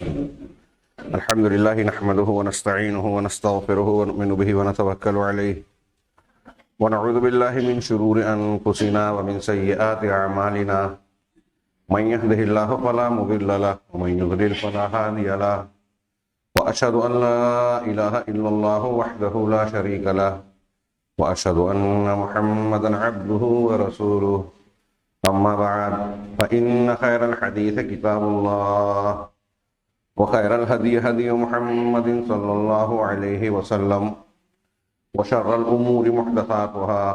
الحمد لله نحمده ونستعينه ونستغفره ونؤمن به ونتوكل عليه ونعوذ بالله من شرور أنفسنا ومن سيئات أعمالنا من يهده الله فلا مضل له ومن يضلل فلا هادي له وأشهد أن لا إله إلا الله وحده لا شريك له وأشهد أن محمدا عبده ورسوله أما بعد فإن خير الحديث كتاب الله وخير الهدي هدي محمد صلى الله عليه وسلم وشر الأمور محدثاتها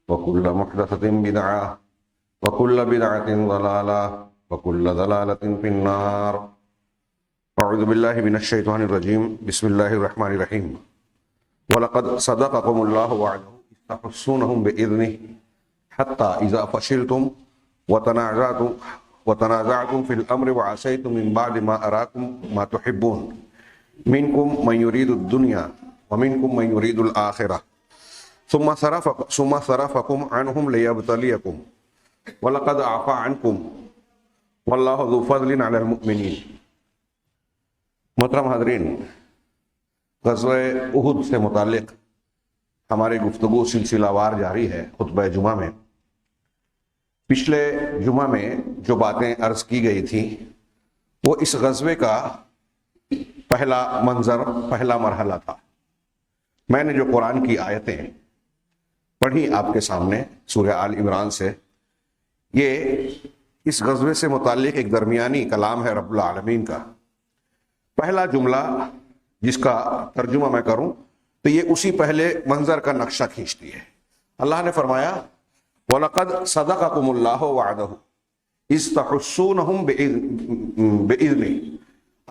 وكل محدثة بدعة وكل بدعة ضلالة وكل ضلالة في النار. أعوذ بالله من الشيطان الرجيم. بسم الله الرحمن الرحيم. وَلَقَدْ صَدَقَكُمُ اللَّهُ وَعْدَهُ إِذْ تَحُسُّونَهُم بِإِذْنِهِ حَتَّى إِذَا فَشِلْتُمْ وتنازعتم في الأمر وعصيتم من بعد ما أراكم ما تحبون منكم من يريد الدنيا ومنكم من يريد الآخرة ثم صرفكم عنهم ليبتليكم ولقد عفا عنكم والله ذو فضل على المؤمنين. محترم حاضرین، غزوہ احد سے متعلق ہماری گفتگو سلسلہ وار جاری ہے. خطبہ جمعہ میں پچھلے جمعہ میں جو باتیں عرض کی گئی تھی وہ اس غزوے کا پہلا منظر، پہلا مرحلہ تھا. میں نے جو قرآن کی آیتیں پڑھی آپ کے سامنے سورہ آل عمران سے، یہ اس غزوے سے متعلق ایک درمیانی کلام ہے رب العالمین کا. پہلا جملہ جس کا ترجمہ میں کروں تو یہ اسی پہلے منظر کا نقشہ کھینچتی ہے. اللہ نے فرمایا وَلَقَدْ صَدَقَكُمُ اللَّهُ وَعْدَهُ إِذْ تَحُسُّونَهُم بِإِذْنِهِ.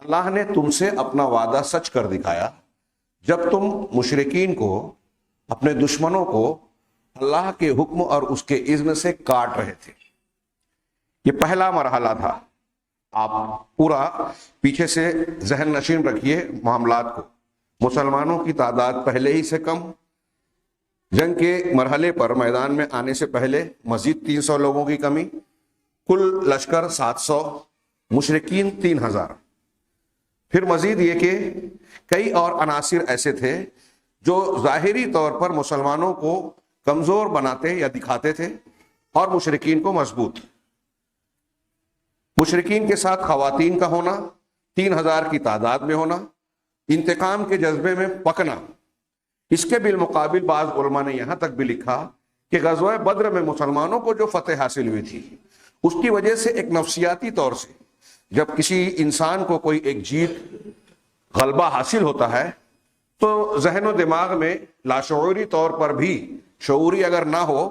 اللہ نے تم سے اپنا وعدہ سچ کر دکھایا جب تم مشرکین کو، اپنے دشمنوں کو اللہ کے حکم اور اس کے اذن سے کاٹ رہے تھے. یہ پہلا مرحلہ تھا. آپ پورا پیچھے سے ذہن نشین رکھیے معاملات کو. مسلمانوں کی تعداد پہلے ہی سے کم، جنگ کے مرحلے پر میدان میں آنے سے پہلے مزید 300 لوگوں کی کمی، کل لشکر 700، مشرکین 3000. پھر مزید یہ کہ کئی اور عناصر ایسے تھے جو ظاہری طور پر مسلمانوں کو کمزور بناتے یا دکھاتے تھے اور مشرکین کو مضبوط. مشرکین کے ساتھ خواتین کا ہونا، 3000 کی تعداد میں ہونا، انتقام کے جذبے میں پکنا. اس کے بالمقابل بعض علماء نے یہاں تک بھی لکھا کہ غزوہ بدر میں مسلمانوں کو جو فتح حاصل ہوئی تھی اس کی وجہ سے ایک نفسیاتی طور سے جب کسی انسان کو کوئی ایک جیت، غلبہ حاصل ہوتا ہے تو ذہن و دماغ میں لاشعوری طور پر بھی، شعوری اگر نہ ہو،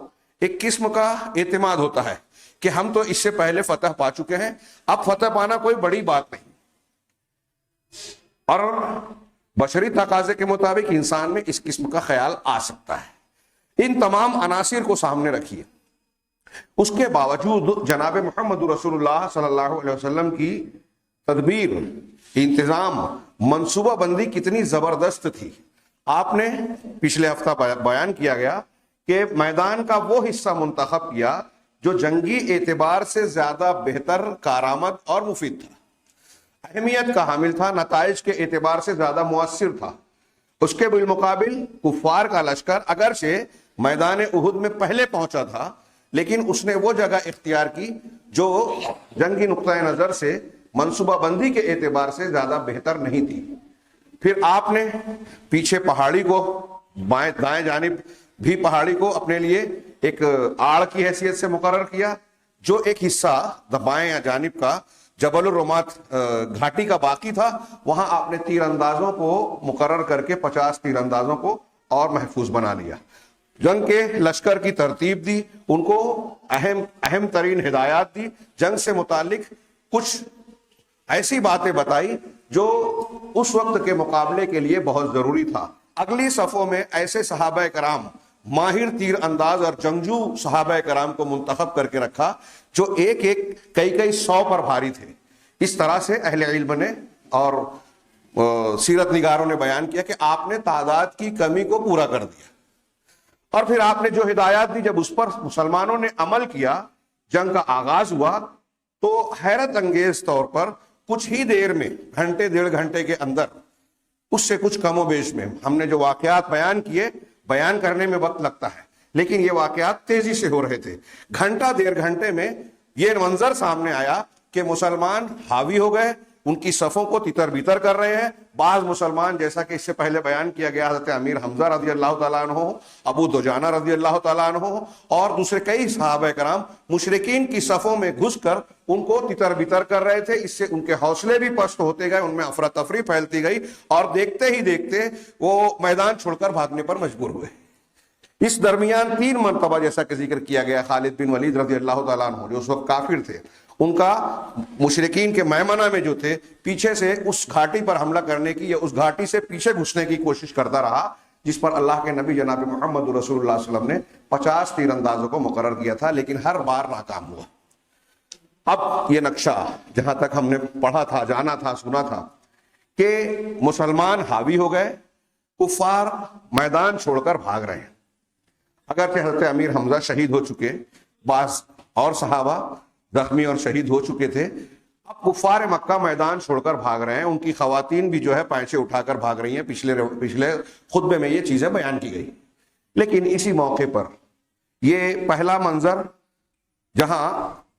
ایک قسم کا اعتماد ہوتا ہے کہ ہم تو اس سے پہلے فتح پا چکے ہیں، اب فتح پانا کوئی بڑی بات نہیں. اور بشری تقاضے کے مطابق انسان میں اس قسم کا خیال آ سکتا ہے. ان تمام عناصر کو سامنے رکھیے. اس کے باوجود جناب محمد رسول اللہ صلی اللہ علیہ وسلم کی تدبیر، انتظام، منصوبہ بندی کتنی زبردست تھی. آپ نے پچھلے ہفتہ بیان کیا گیا کہ میدان کا وہ حصہ منتخب کیا جو جنگی اعتبار سے زیادہ بہتر، کارآمد اور مفید تھا، اہمیت کا حامل تھا، نتائج کے اعتبار سے زیادہ مؤثر تھا. اس کے بالمقابل کفار کا لشکر اگرچہ میدان احد میں پہلے پہنچا تھا لیکن اس نے وہ جگہ اختیار کی جو جنگی نقطۂ نظر سے، منصوبہ بندی کے اعتبار سے زیادہ بہتر نہیں تھی. پھر آپ نے پیچھے پہاڑی کو، دائیں جانب بھی پہاڑی کو اپنے لیے ایک آڑ کی حیثیت سے مقرر کیا. جو ایک حصہ بائیں جانب کا جبل الرمات گھاٹی کا باقی تھا، وہاں آپ نے تیر اندازوں کو مقرر کر کے 50 تیر اندازوں کو اور محفوظ بنا لیا. جنگ کے لشکر کی ترتیب دی، ان کو اہم ترین ہدایات دی، جنگ سے متعلق کچھ ایسی باتیں بتائی جو اس وقت کے مقابلے کے لیے بہت ضروری تھا. اگلی صفوں میں ایسے صحابہ کرام، ماہر تیر انداز اور جنگجو صحابہ کرام کو منتخب کر کے رکھا جو کئی 100 پر بھاری تھے. اس طرح سے اہل علم نے اور سیرت نگاروں نے بیان کیا کہ آپ نے تعداد کی کمی کو پورا کر دیا. اور پھر آپ نے جو ہدایات دی، جب اس پر مسلمانوں نے عمل کیا، جنگ کا آغاز ہوا تو حیرت انگیز طور پر کچھ ہی دیر میں، گھنٹے ڈیڑھ گھنٹے کے اندر، اس سے کچھ کم و بیش میں ہم نے جو واقعات بیان کیے، بیان کرنے میں وقت لگتا ہے لیکن یہ واقعات تیزی سے ہو رہے تھے. گھنٹہ ڈیڑھ گھنٹے میں یہ منظر سامنے آیا کہ مسلمان حاوی ہو گئے، ان کی صفوں کو تتر بتر کر رہے ہیں. بعض مسلمان، جیسا کہ اس سے پہلے بیان کیا گیا، حضرت امیر حمزہ رضی اللہ تعالیٰ عنہ، ابو دجانہ رضی اللہ تعالیٰ عنہ اور دوسرے کئی صحابہ کرام مشرکین کی صفوں میں گھس کر ان کو تتر بتر کر رہے تھے. اس سے ان کے حوصلے بھی پست ہوتے گئے، ان میں افراتفری پھیلتی گئی اور دیکھتے ہی دیکھتے وہ میدان چھوڑ کر بھاگنے پر مجبور ہوئے. اس درمیان 3 مرتبہ جیسا کہ ذکر کیا گیا، خالد بن ولید رضی اللہ تعالیٰ عنہ جو اس وقت کافر تھے، ان کا مشرکین کے میمنہ میں جو تھے پیچھے سے اس گھاٹی پر حملہ کرنے کی یا اس گھاٹی سے پیچھے گھسنے کی کوشش کرتا رہا، جس پر اللہ کے نبی جناب محمد رسول اللہ صلی اللہ علیہ وسلم نے 50 تیر اندازوں کو مقرر کیا تھا، لیکن ہر بار ناکام ہوا. اب یہ نقشہ جہاں تک ہم نے پڑھا تھا، جانا تھا، سنا تھا کہ مسلمان حاوی ہو گئے، کفار میدان چھوڑ کر بھاگ رہے ہیں. اگرچہ حضرت امیر حمزہ شہید ہو چکے، بعض اور صحابہ زخمی اور شہید ہو چکے تھے، اب کفار مکہ میدان چھوڑ کر بھاگ رہے ہیں. ان کی خواتین بھی جو ہے پائچے اٹھا کر بھاگ رہی ہیں. پچھلے خطبے میں یہ چیزیں بیان کی گئی. لیکن اسی موقع پر یہ پہلا منظر جہاں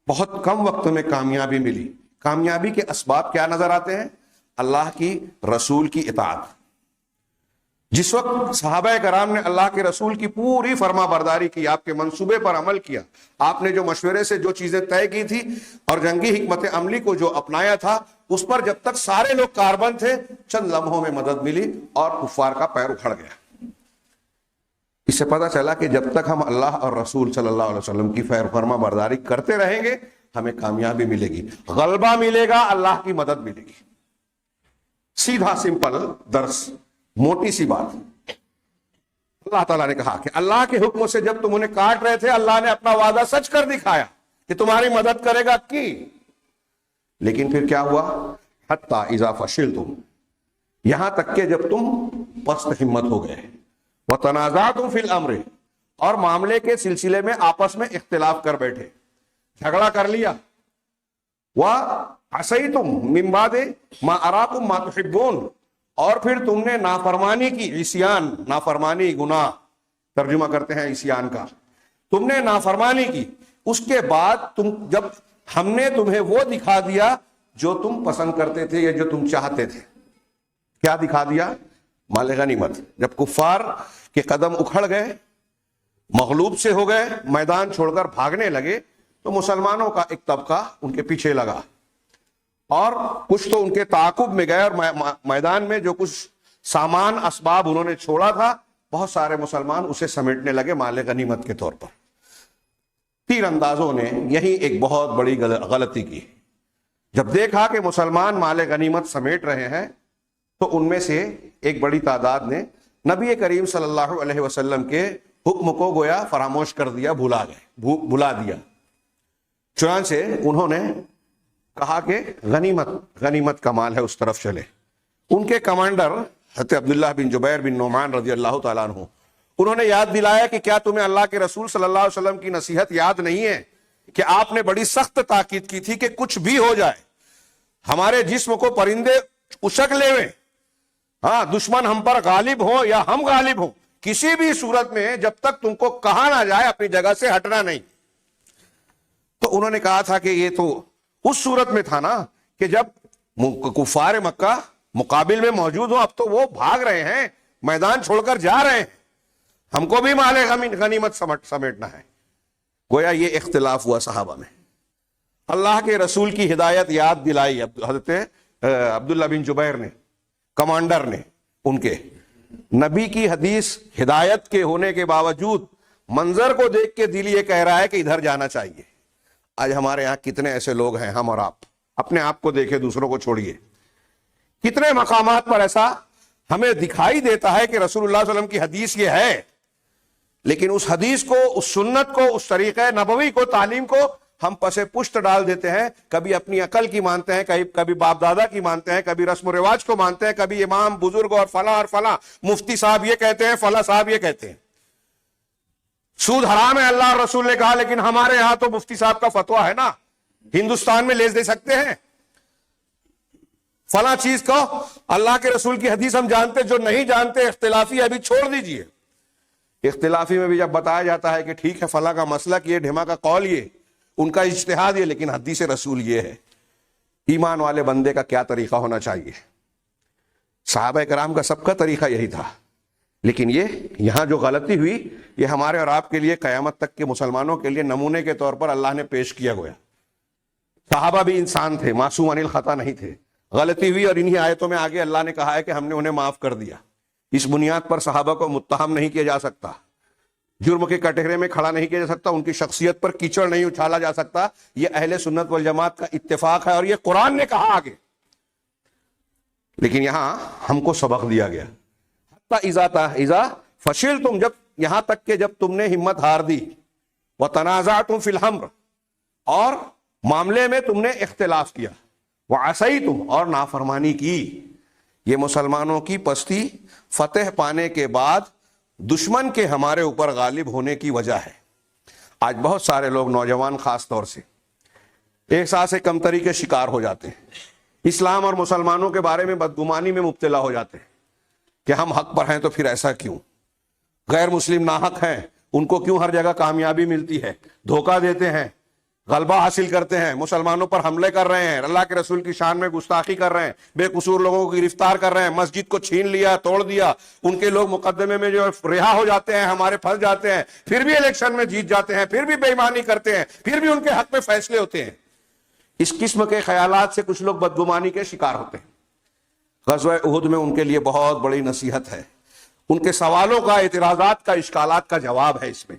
بہت کم وقت میں کامیابی ملی، کامیابی کے اسباب کیا نظر آتے ہیں؟ اللہ کی رسول کی اطاعت. جس وقت صحابہ کرام نے اللہ کے رسول کی پوری فرما برداری کی، آپ کے منصوبے پر عمل کیا، آپ نے جو مشورے سے جو چیزیں طے کی تھی اور جنگی حکمت عملی کو جو اپنایا تھا، اس پر جب تک سارے لوگ کاربند تھے، چند لمحوں میں مدد ملی اور کفار کا پیر اکھڑ گیا. اس سے پتہ چلا کہ جب تک ہم اللہ اور رسول صلی اللہ علیہ وسلم کی فرما برداری کرتے رہیں گے، ہمیں کامیابی ملے گی، غلبہ ملے گا، اللہ کی مدد ملے گی. سیدھا سمپل درس، موٹی سی بات. اللہ تعالیٰ نے کہا کہ اللہ کے حکم سے جب تم انہیں کاٹ رہے تھے، اللہ نے اپنا وعدہ سچ کر دکھایا کہ تمہاری مدد کرے گا کی. لیکن پھر کیا ہوا؟ حتی اذا فشلتم، یہاں تک کہ جب تم پست ہمت ہو گئے، وتنازعتم فی الامر، اور معاملے کے سلسلے میں آپس میں اختلاف کر بیٹھے، جھگڑا کر لیا. وعصیتم من بعد ما اراکم ما تحبون، اور پھر تم نے نافرمانی کی، عصیان، نافرمانی، گناہ ترجمہ کرتے ہیں عصیان کا، تم نے نافرمانی کی. اس کے بعد جب ہم نے تمہیں وہ دکھا دیا جو تم پسند کرتے تھے یا جو تم چاہتے تھے. کیا دکھا دیا؟ مال غنیمت. جب کفار کے قدم اکھڑ گئے، مغلوب سے ہو گئے، میدان چھوڑ کر بھاگنے لگے، تو مسلمانوں کا ایک طبقہ ان کے پیچھے لگا اور کچھ تو ان کے تعاقب میں گئے، اور میدان میں جو کچھ سامان اسباب انہوں نے چھوڑا تھا، بہت سارے مسلمان اسے سمیٹنے لگے مال غنیمت کے طور پر. تیر اندازوں نے یہی ایک بہت بڑی غلطی کی. جب دیکھا کہ مسلمان مال غنیمت سمیٹ رہے ہیں، تو ان میں سے ایک بڑی تعداد نے نبی کریم صلی اللہ علیہ وسلم کے حکم کو گویا فراموش کر دیا، بھلا دیا. چنانچہ انہوں نے کہا کہ غنیمت کا مال ہے، اس طرف چلے. ان کے کمانڈر حضرت عبداللہ بن جبیر بن نعمان رضی اللہ تعالیٰ عنہ، انہوں نے یاد دلایا کہ کیا تمہیں اللہ کے رسول صلی اللہ علیہ وسلم کی نصیحت یاد نہیں ہے کہ آپ نے بڑی سخت تاکید کی تھی کہ کچھ بھی ہو جائے، ہمارے جسم کو پرندے اچک لے ہوئے، ہاں، دشمن ہم پر غالب ہو یا ہم غالب ہوں، کسی بھی صورت میں جب تک تم کو کہا نہ جائے اپنی جگہ سے ہٹنا نہیں. تو انہوں نے کہا تھا کہ یہ تو اس صورت میں تھا نا کہ جب کفار مکہ مقابل میں موجود ہوں، اب تو وہ بھاگ رہے ہیں، میدان چھوڑ کر جا رہے ہیں، ہم کو بھی مال غنیمت سمیٹنا ہے. گویا یہ اختلاف ہوا صحابہ میں. اللہ کے رسول کی ہدایت یاد دلائی حضرت عبداللہ بن جبیر نے، کمانڈر نے ان کے. نبی کی حدیث ہدایت کے ہونے کے باوجود منظر کو دیکھ کے دل یہ کہہ رہا ہے کہ ادھر جانا چاہیے. آج ہمارے یہاں کتنے ایسے لوگ ہیں، ہم اور آپ، اپنے آپ کو دیکھیں، دوسروں کو چھوڑیے، کتنے مقامات پر ایسا ہمیں دکھائی دیتا ہے کہ رسول اللہ صلی اللہ علیہ وسلم کی حدیث یہ ہے، لیکن اس حدیث کو، اس سنت کو، اس طریقہ نبوی کو، تعلیم کو ہم پسے پشت ڈال دیتے ہیں. کبھی اپنی عقل کی مانتے ہیں، کبھی باپ دادا کی مانتے ہیں، کبھی رسم و رواج کو مانتے ہیں، کبھی امام بزرگ اور فلاں مفتی صاحب یہ کہتے ہیں، فلاں صاحب یہ کہتے ہیں. سود حرام ہے اللہ اور رسول نے کہا، لیکن ہمارے ہاں تو مفتی صاحب کا فتویٰ ہے نا، ہندوستان میں لیز دے سکتے ہیں. فلاں چیز کو اللہ کے رسول کی حدیث ہم جانتے، جو نہیں جانتے اختلافی ابھی چھوڑ دیجئے. اختلافی میں بھی جب بتایا جاتا ہے کہ ٹھیک ہے فلاں کا مسلک یہ، ڈھیما کا قول یہ، ان کا اجتہاد یہ، لیکن حدیث رسول یہ ہے. ایمان والے بندے کا کیا طریقہ ہونا چاہیے؟ صحابہ کرام کا سب کا طریقہ یہی تھا، لیکن یہاں جو غلطی ہوئی یہ ہمارے اور آپ کے لیے قیامت تک کے مسلمانوں کے لیے نمونے کے طور پر اللہ نے پیش کیا گیا. صحابہ بھی انسان تھے، معصوم عن الخطا نہیں تھے. غلطی ہوئی اور انہی آیتوں میں آگے اللہ نے کہا ہے کہ ہم نے انہیں معاف کر دیا. اس بنیاد پر صحابہ کو متہم نہیں کیا جا سکتا، جرم کے کٹہرے میں کھڑا نہیں کیا جا سکتا، ان کی شخصیت پر کیچڑ نہیں اچھالا جا سکتا. یہ اہل سنت والجماعت کا اتفاق ہے اور یہ قرآن نے کہا آگے. لیکن یہاں ہم کو سبق دیا گیا، اذا فشل تم، جب یہاں تک کہ جب تم نے ہمت ہار دی، وتنازعتم فی الامر، اور معاملے میں تم نے اختلاف کیا، وعصیتم، اور نافرمانی کی. یہ مسلمانوں کی پستی فتح پانے کے بعد دشمن کے ہمارے اوپر غالب ہونے کی وجہ ہے. آج بہت سارے لوگ، نوجوان خاص طور سے، احساس کمتری کے شکار ہو جاتے ہیں، اسلام اور مسلمانوں کے بارے میں بدگمانی میں مبتلا ہو جاتے ہیں کہ ہم حق پر ہیں تو پھر ایسا کیوں، غیر مسلم ناحق ہیں، ان کو کیوں ہر جگہ کامیابی ملتی ہے، دھوکہ دیتے ہیں، غلبہ حاصل کرتے ہیں، مسلمانوں پر حملے کر رہے ہیں، اللہ کے رسول کی شان میں گستاخی کر رہے ہیں، بے قصور لوگوں کو گرفتار کر رہے ہیں، مسجد کو چھین لیا، توڑ دیا، ان کے لوگ مقدمے میں جو رہا ہو جاتے ہیں، ہمارے پھنس جاتے ہیں، پھر بھی الیکشن میں جیت جاتے ہیں، پھر بھی بے ایمانی کرتے ہیں، پھر بھی ان کے حق میں فیصلے ہوتے ہیں. اس قسم کے خیالات سے کچھ لوگ بدگمانی کے شکار ہوتے ہیں. غزوہ احد میں ان کے لیے بہت بڑی نصیحت ہے، ان کے سوالوں کا، اعتراضات کا، اشکالات کا جواب ہے اس میں.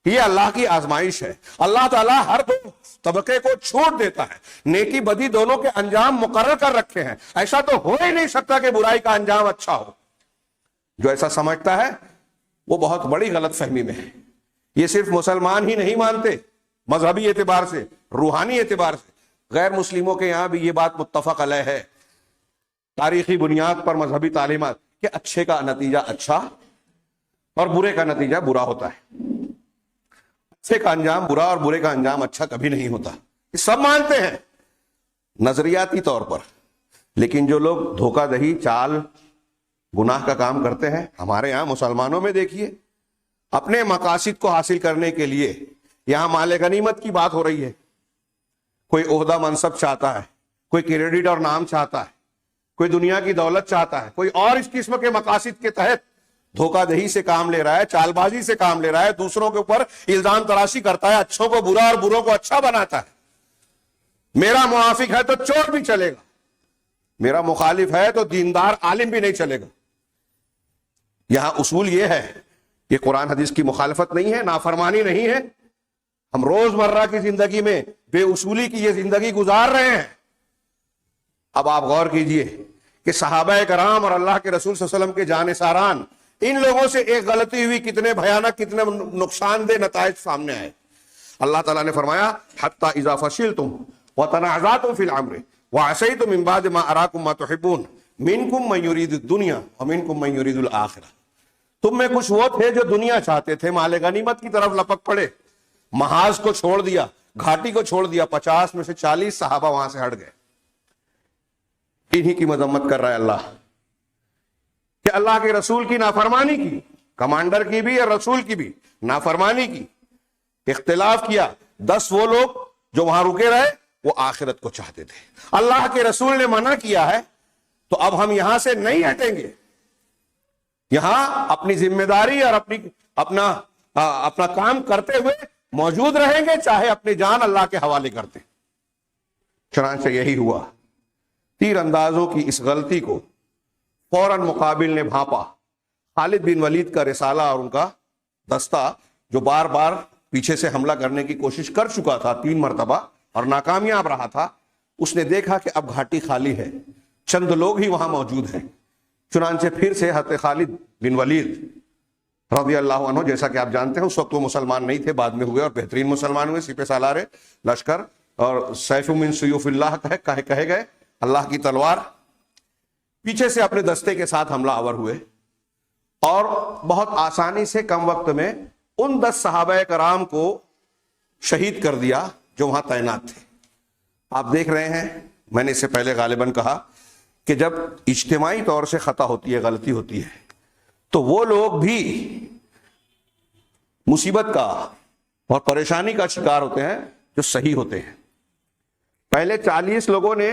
یہ اللہ کی آزمائش ہے. اللہ تعالیٰ ہر دو طبقے کو چھوٹ دیتا ہے، نیکی بدی دونوں کے انجام مقرر کر رکھے ہیں. ایسا تو ہو ہی نہیں سکتا کہ برائی کا انجام اچھا ہو. جو ایسا سمجھتا ہے وہ بہت بڑی غلط فہمی میں ہے. یہ صرف مسلمان ہی نہیں مانتے، مذہبی اعتبار سے، روحانی اعتبار سے غیر مسلموں کے یہاں بھی یہ بات متفق علیہ ہے، تاریخی بنیاد پر مذہبی تعلیمات، کہ اچھے کا نتیجہ اچھا اور برے کا نتیجہ برا ہوتا ہے. اچھے کا انجام برا اور برے کا انجام اچھا کبھی نہیں ہوتا. یہ سب مانتے ہیں نظریاتی طور پر. لیکن جو لوگ دھوکہ دہی، چال، گناہ کا کام کرتے ہیں، ہمارے یہاں مسلمانوں میں دیکھیے، اپنے مقاصد کو حاصل کرنے کے لیے یہاں مال غنیمت کی بات ہو رہی ہے. کوئی عہدہ منصب چاہتا ہے، کوئی کریڈٹ اور نام چاہتا ہے، کوئی دنیا کی دولت چاہتا ہے، کوئی اور اس قسم کے مقاصد کے تحت دھوکہ دہی سے کام لے رہا ہے، چال بازی سے کام لے رہا ہے، دوسروں کے اوپر الزام تراشی کرتا ہے، اچھوں کو برا اور بروں کو اچھا بناتا ہے. میرا موافق ہے تو چور بھی چلے گا، میرا مخالف ہے تو دیندار عالم بھی نہیں چلے گا. یہاں اصول یہ ہے، یہ قرآن حدیث کی مخالفت نہیں ہے، نافرمانی نہیں ہے. ہم روزمرہ کی زندگی میں بے اصولی کی یہ زندگی گزار رہے ہیں. اب آپ غور کیجئے کہ صحابہ کرام اور اللہ کے رسول صلی اللہ علیہ وسلم کے جانثاران، ان لوگوں سے ایک غلطی ہوئی، کتنے بھیانک، کتنے نقصان دہ نتائج سامنے آئے. اللہ تعالیٰ نے فرمایا حتی اذا فشلتم وتنازعتم فی الامر وعصیتم من بعد ما اراکم ما تحبون منکم من یرید الدنیا ومنکم من یرید الآخرہ. تم میں کچھ وہ تھے جو دنیا چاہتے تھے، مال غنیمت کی طرف لپک پڑے، محاذ کو چھوڑ دیا، گھاٹی کو چھوڑ دیا. 50 میں سے 40 صحابہ وہاں سے ہٹ گئے. انہی کی مذمت کر رہا ہے اللہ کہ اللہ کے رسول کی نافرمانی کی، کمانڈر کی بھی اور رسول کی بھی نافرمانی کی، اختلاف کیا. 10 وہ لوگ جو وہاں رکے رہے وہ آخرت کو چاہتے تھے. اللہ کے رسول نے منع کیا ہے تو اب ہم یہاں سے نہیں ہٹیں گے، یہاں اپنی ذمہ داری اور اپنا کام کرتے ہوئے موجود رہیں گے، چاہے اپنی جان اللہ کے حوالے کرتے. چنانچہ یہی ہوا. تیر اندازوں کی اس غلطی کو فوراً مقابل نے بھانپا. خالد بن ولید کا رسالہ اور ان کا دستہ جو بار بار پیچھے سے حملہ کرنے کی کوشش کر چکا تھا 3 مرتبہ اور ناکامیاب رہا تھا، اس نے دیکھا کہ اب گھاٹی خالی ہے، چند لوگ ہی وہاں موجود ہیں. چنانچہ پھر سے حضرت خالد بن ولید رضی اللہ عنہ، جیسا کہ آپ جانتے ہیں اس وقت وہ مسلمان نہیں تھے، بعد میں ہوئے اور بہترین مسلمان ہوئے، سپہ سالار لشکر اور سیف من سیوف اللہ کہے گئے، اللہ کی تلوار. پیچھے سے اپنے دستے کے ساتھ حملہ آور ہوئے اور بہت آسانی سے کم وقت میں ان 10 صحابہ کرام کو شہید کر دیا جو وہاں تعینات تھے. آپ دیکھ رہے ہیں، میں نے اس سے پہلے غالباً کہا کہ جب اجتماعی طور سے خطا ہوتی ہے، غلطی ہوتی ہے، تو وہ لوگ بھی مصیبت کا اور پریشانی کا شکار ہوتے ہیں جو صحیح ہوتے ہیں۔ پہلے 40 لوگوں نے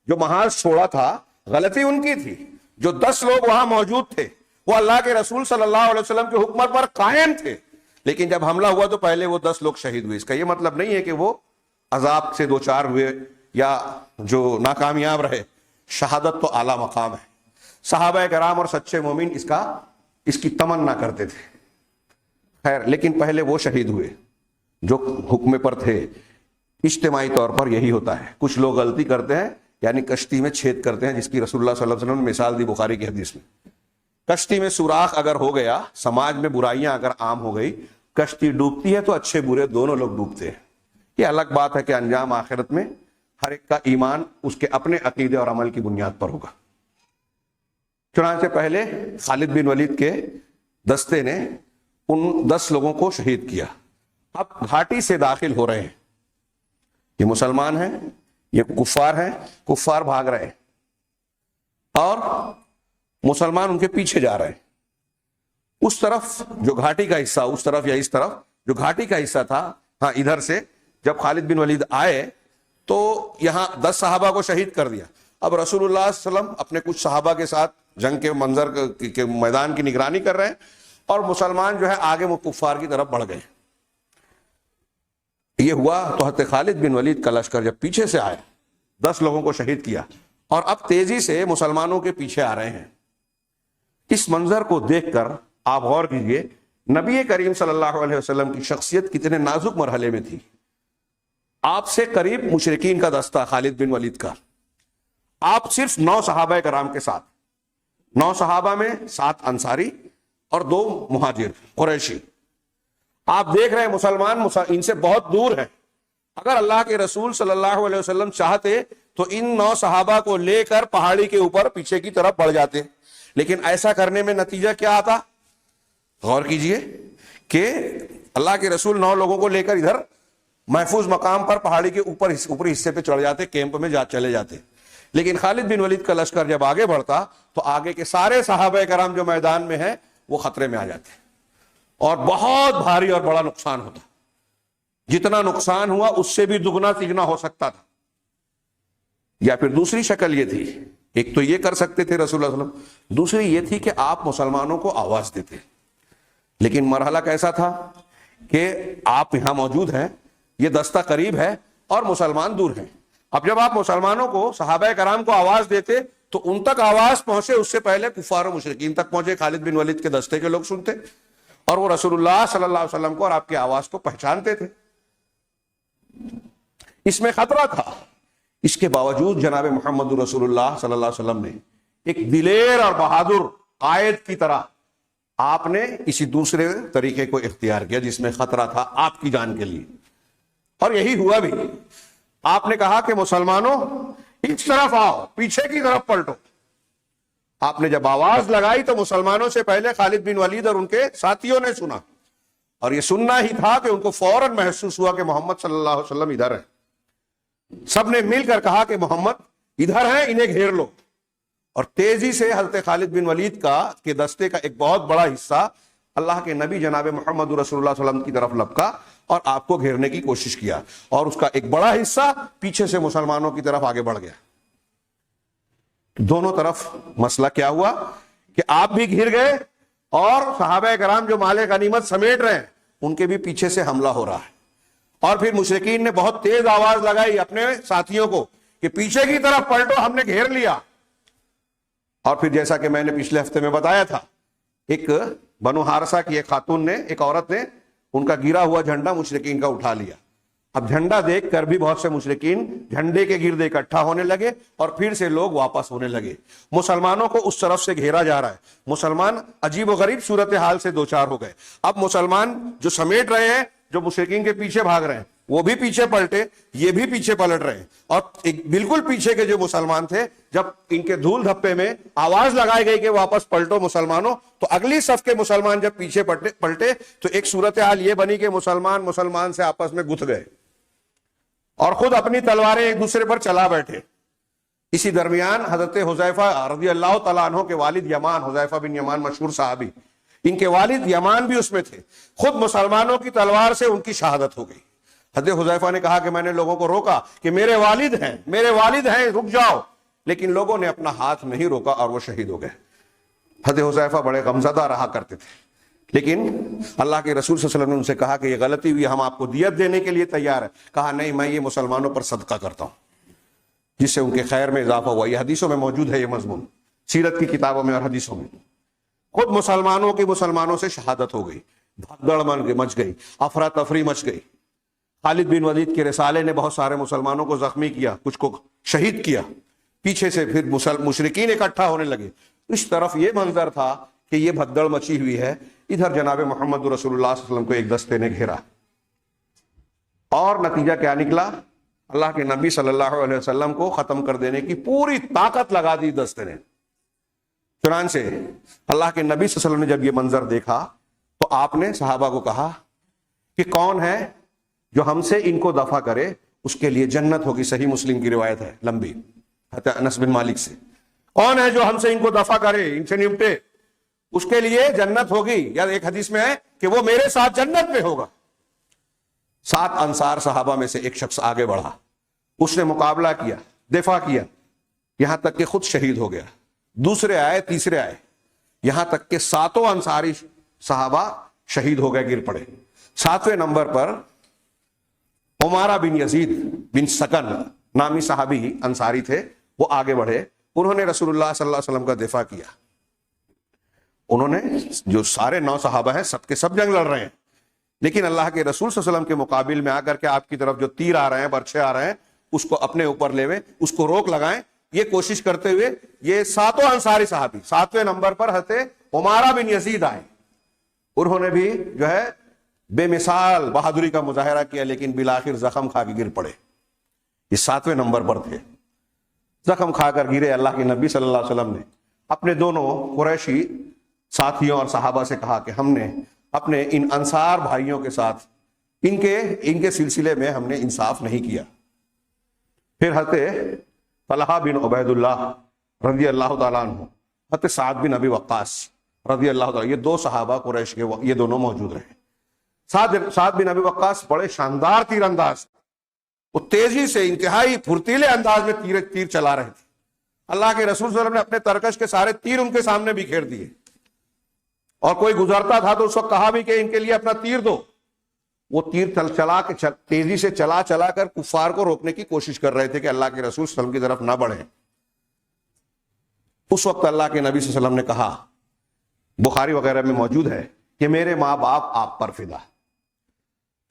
جو محاذ چھوڑا تھا، غلطی ان کی تھی۔ جو 10 لوگ وہاں موجود تھے وہ اللہ کے رسول صلی اللہ علیہ وسلم کے حکم پر قائم تھے، لیکن جب حملہ ہوا تو پہلے وہ 10 لوگ شہید ہوئے۔ اس کا یہ مطلب نہیں ہے کہ وہ عذاب سے دوچار ہوئے یا جو ناکامیاب رہے۔ شہادت تو اعلیٰ مقام ہے۔ صحابہ کرام اور سچے مومن اس کی تمنا کرتے تھے، خیر، لیکن پہلے وہ شہید ہوئے جو حکم پر تھے۔ اجتماعی طور پر یہی ہوتا ہے، کچھ لوگ غلطی کرتے ہیں، یعنی کشتی میں چھید کرتے ہیں، جس کی رسول اللہ صلی اللہ علیہ وسلم نے مثال دی بخاری کی حدیث میں۔ کشتی میں سوراخ اگر ہو گیا، سماج میں برائیاں اگر عام ہو گئی، کشتی ڈوبتی ہے تو اچھے برے دونوں لوگ ڈوبتے ہیں۔ یہ الگ بات ہے کہ انجام آخرت میں ہر ایک کا ایمان اس کے اپنے عقیدے اور عمل کی بنیاد پر ہوگا۔ چنانچہ پہلے خالد بن ولید کے دستے نے ان 10 لوگوں کو شہید کیا۔ اب گھاٹی سے داخل ہو رہے ہیں، یہ مسلمان ہیں، یہ کفار ہیں، کفار بھاگ رہے ہیں اور مسلمان ان کے پیچھے جا رہے ہیں۔ اس طرف جو گھاٹی کا حصہ، اس طرف یا اس طرف جو گھاٹی کا حصہ تھا، ہاں ادھر سے جب خالد بن ولید آئے تو یہاں 10 صحابہ کو شہید کر دیا۔ اب رسول اللہ صلی اللہ علیہ وسلم اپنے کچھ صحابہ کے ساتھ جنگ کے منظر کے میدان کی نگرانی کر رہے ہیں، اور مسلمان جو ہے آگے وہ کفار کی طرف بڑھ گئے۔ یہ ہوا تو حضرت خالد بن ولید کا لشکر جب پیچھے سے آئے، 10 لوگوں کو شہید کیا، اور اب تیزی سے مسلمانوں کے پیچھے آ رہے ہیں۔ اس منظر کو دیکھ کر آپ غور کیجئے، نبی کریم صلی اللہ علیہ وسلم کی شخصیت کتنے نازک مرحلے میں تھی۔ آپ سے قریب مشرکین کا دستہ خالد بن ولید کا، آپ صرف 9 صحابہ کرام کے ساتھ، 9 صحابہ میں 7 انصاری اور 2 مہاجر قریشی۔ آپ دیکھ رہے ہیں مسلمان ان سے بہت دور ہیں۔ اگر اللہ کے رسول صلی اللہ علیہ وسلم چاہتے تو ان 9 صحابہ کو لے کر پہاڑی کے اوپر پیچھے کی طرف بڑھ جاتے، لیکن ایسا کرنے میں نتیجہ کیا آتا؟ غور کیجئے کہ اللہ کے رسول 9 لوگوں کو لے کر ادھر محفوظ مقام پر پہاڑی کے اوپری حصے پہ چڑھ جاتے، کیمپ میں چلے جاتے، لیکن خالد بن ولید کا لشکر جب آگے بڑھتا تو آگے کے سارے صحابہ کرام جو میدان میں ہیں وہ خطرے میں آ جاتے، اور بہت بھاری اور بڑا نقصان ہوتا۔ جتنا نقصان ہوا اس سے بھی دگنا تگنا ہو سکتا تھا۔ یا پھر دوسری شکل یہ تھی، ایک تو یہ کر سکتے تھے رسول اللہ صلی اللہ علیہ وسلم، دوسری یہ تھی کہ آپ مسلمانوں کو آواز دیتے، لیکن مرحلہ کیسا تھا کہ آپ یہاں موجود ہیں، یہ دستہ قریب ہے اور مسلمان دور ہیں۔ اب جب آپ مسلمانوں کو، صحابہ کرام کو آواز دیتے تو ان تک آواز پہنچے اس سے پہلے کفار و مشرکین تک پہنچے، خالد بن ولید کے دستے کے لوگ سنتے اور وہ رسول اللہ صلی اللہ علیہ وسلم کو اور آپ کی آواز کو پہچانتے تھے۔ اس میں خطرہ تھا، اس کے باوجود جناب محمد رسول اللہ صلی اللہ علیہ وسلم نے ایک دلیر اور بہادر قائد کی طرح آپ نے اسی دوسرے طریقے کو اختیار کیا جس میں خطرہ تھا آپ کی جان کے لیے، اور یہی ہوا بھی۔ آپ نے کہا کہ مسلمانوں اس طرف آؤ، پیچھے کی طرف پلٹو۔ آپ نے جب آواز لگائی تو مسلمانوں سے پہلے خالد بن ولید اور ان کے ساتھیوں نے سنا، اور یہ سننا ہی تھا کہ ان کو فوراً محسوس ہوا کہ محمد صلی اللہ علیہ وسلم ادھر ہے۔ سب نے مل کر کہا کہ محمد ادھر ہیں، انہیں گھیر لو، اور تیزی سے حضرت خالد بن ولید کے دستے کا ایک بہت بڑا حصہ اللہ کے نبی جناب محمد رسول اللہ صلی اللہ علیہ وسلم کی طرف لپکا اور آپ کو گھیرنے کی کوشش کیا، اور اس کا ایک بڑا حصہ پیچھے سے مسلمانوں کی طرف آگے بڑھ گیا۔ دونوں طرف مسئلہ کیا ہوا کہ آپ بھی گھر گئے اور صحابہ کرام جو مال غنیمت سمیٹ رہے ہیں ان کے بھی پیچھے سے حملہ ہو رہا ہے، اور پھر مشرکین نے بہت تیز آواز لگائی اپنے ساتھیوں کو کہ پیچھے کی طرف پلٹو، ہم نے گھیر لیا۔ اور پھر جیسا کہ میں نے پچھلے ہفتے میں بتایا تھا، ایک بنو حارثہ کی ایک خاتون نے، ایک عورت نے ان کا گرا ہوا جھنڈا مشرکین کا اٹھا لیا۔ اب جھنڈا دیکھ کر بھی بہت سے مشرکین جھنڈے کے گرد اکٹھا ہونے لگے اور پھر سے لوگ واپس ہونے لگے۔ مسلمانوں کو اس طرف سے گھیرا جا رہا ہے، مسلمان عجیب و غریب صورتحال سے دوچار ہو گئے۔ اب مسلمان جو سمیٹ رہے ہیں، جو مشرکین کے پیچھے بھاگ رہے ہیں، وہ بھی پیچھے پلٹے، یہ بھی پیچھے پلٹ رہے ہیں، اور ایک بالکل پیچھے کے جو مسلمان تھے، جب ان کے دھول دھپے میں آواز لگائی گئی کہ واپس پلٹو مسلمانوں، تو اگلی صف کے مسلمان جب پیچھے پلٹے تو ایک صورتحال یہ بنی کہ مسلمان سے آپس میں گتھ گئے اور خود اپنی تلواریں ایک دوسرے پر چلا بیٹھے۔ اسی درمیان حضرت حذیفہ رضی اللہ تعالیٰ عنہ کے والد یمان، حذیفہ بن یمان مشہور صحابی، ان کے والد یمان بھی اس میں تھے، خود مسلمانوں کی تلوار سے ان کی شہادت ہو گئی۔ حضرت حذیفہ نے کہا کہ میں نے لوگوں کو روکا کہ میرے والد ہیں رک جاؤ، لیکن لوگوں نے اپنا ہاتھ نہیں روکا اور وہ شہید ہو گئے۔ حضرت حذیفہ بڑے غمزدہ رہا کرتے تھے، لیکن اللہ کے رسول صلی اللہ علیہ وسلم نے ان سے کہا کہ یہ غلطی ہوئی، ہم آپ کو دیت دینے کے لیے تیار ہے۔ کہا نہیں، میں یہ مسلمانوں پر صدقہ کرتا ہوں، جس سے ان کے خیر میں اضافہ ہوا۔ یہ حدیثوں میں موجود ہے، یہ مضمون سیرت کی کتابوں میں اور حدیثوں میں۔ خود مسلمانوں سے شہادت ہو گئی، بھگدڑ مچ گئی، افراتفری مچ گئی۔ خالد بن ولید کے رسالے نے بہت سارے مسلمانوں کو زخمی کیا، کچھ کو شہید کیا، پیچھے سے پھر مشرکین اکٹھا ہونے لگے۔ اس طرف یہ منظر تھا کہ یہ بھگدڑ مچی ہوئی ہے، ادھر جناب محمد رسول اللہ صلی اللہ علیہ وسلم کو ایک دستے نے گھیرا، اور نتیجہ کیا نکلا؟ اللہ کے نبی صلی اللہ علیہ وسلم کو ختم کر دینے کی پوری طاقت لگا دی دستے نے۔ چنانچہ اللہ کے نبی صلی اللہ علیہ وسلم نے جب یہ منظر دیکھا تو آپ نے صحابہ کو کہا کہ کون ہے جو ہم سے ان کو دفع کرے، اس کے لیے جنت ہوگی۔ صحیح مسلم کی روایت ہے لمبی، حضرت انس بن مالک سے، کون ہے جو ہم سے ان کو دفع کرے، ان سے نمٹے، اس کے لیے جنت ہوگی، یا ایک حدیث میں ہے کہ وہ میرے ساتھ جنت میں ہوگا۔ 7 انصار صحابہ میں سے ایک شخص آگے بڑھا، اس نے مقابلہ کیا، دفاع کیا، یہاں تک کہ خود شہید ہو گیا۔ دوسرے آئے، تیسرے آئے، یہاں تک کہ 7 انصاری صحابہ شہید ہو گئے، گر پڑے۔ 7ویں نمبر پر عمارہ بن یزید بن سکن نامی صحابی انصاری تھے، وہ آگے بڑھے، انہوں نے رسول اللہ صلی اللہ علیہ وسلم کا دفاع کیا۔ انہوں نے، جو سارے 9 صحابہ ہیں سب کے سب جنگ لڑ رہے ہیں، لیکن اللہ کے رسول صلی اللہ علیہ وسلم کے مقابل میں آ کر کے آپ کی طرف جو تیر آ رہے ہیں، برچھے آ رہے ہیں، اس کو اپنے اوپر لے، اس کو روک لگائیں، یہ کوشش کرتے ہوئے یہ 7 انصاری صحابی 7ویں نمبر پر حضرت عمارہ بن یزید آئے۔ انہوں نے بھی جو ہے بے مثال بہادری کا مظاہرہ کیا، لیکن بالآخر زخم کھا کے گر پڑے۔ یہ 7ویں نمبر پر تھے، زخم کھا کر گرے۔ اللہ کے نبی صلی اللہ علیہ وسلم نے اپنے دونوں قریشی ساتھیوں اور صحابہ سے کہا کہ ہم نے اپنے ان انصار بھائیوں کے ساتھ ان کے سلسلے میں ہم نے انصاف نہیں کیا۔ پھر حضرت طلحہ بن عبید اللہ رضی اللہ تعالیٰ عنہ، حضرت سعد بن ابی وقاص رضی اللہ تعالیٰ، یہ 2 صحابہ قریش کے، یہ دونوں موجود رہے۔ سعد بن ابی وقاص بڑے شاندار تیر انداز، وہ تیزی سے انتہائی پھرتیلے انداز میں تیر چلا رہے تھے۔ اللہ کے رسول صلی اللہ علیہ وسلم نے اپنے ترکش کے سارے تیر ان کے سامنے بکھیر دیے، اور کوئی گزرتا تھا تو اس وقت کہا بھی کہ ان کے لیے اپنا تیر دو۔ وہ تیر تیزی سے چلا کر کفار کو روکنے کی کوشش کر رہے تھے کہ اللہ کے رسول صلی اللہ علیہ وسلم کی طرف نہ بڑھیں۔ اس وقت اللہ کے نبی صلی اللہ علیہ وسلم نے کہا، بخاری وغیرہ میں موجود ہے کہ میرے ماں باپ آپ پر فدا۔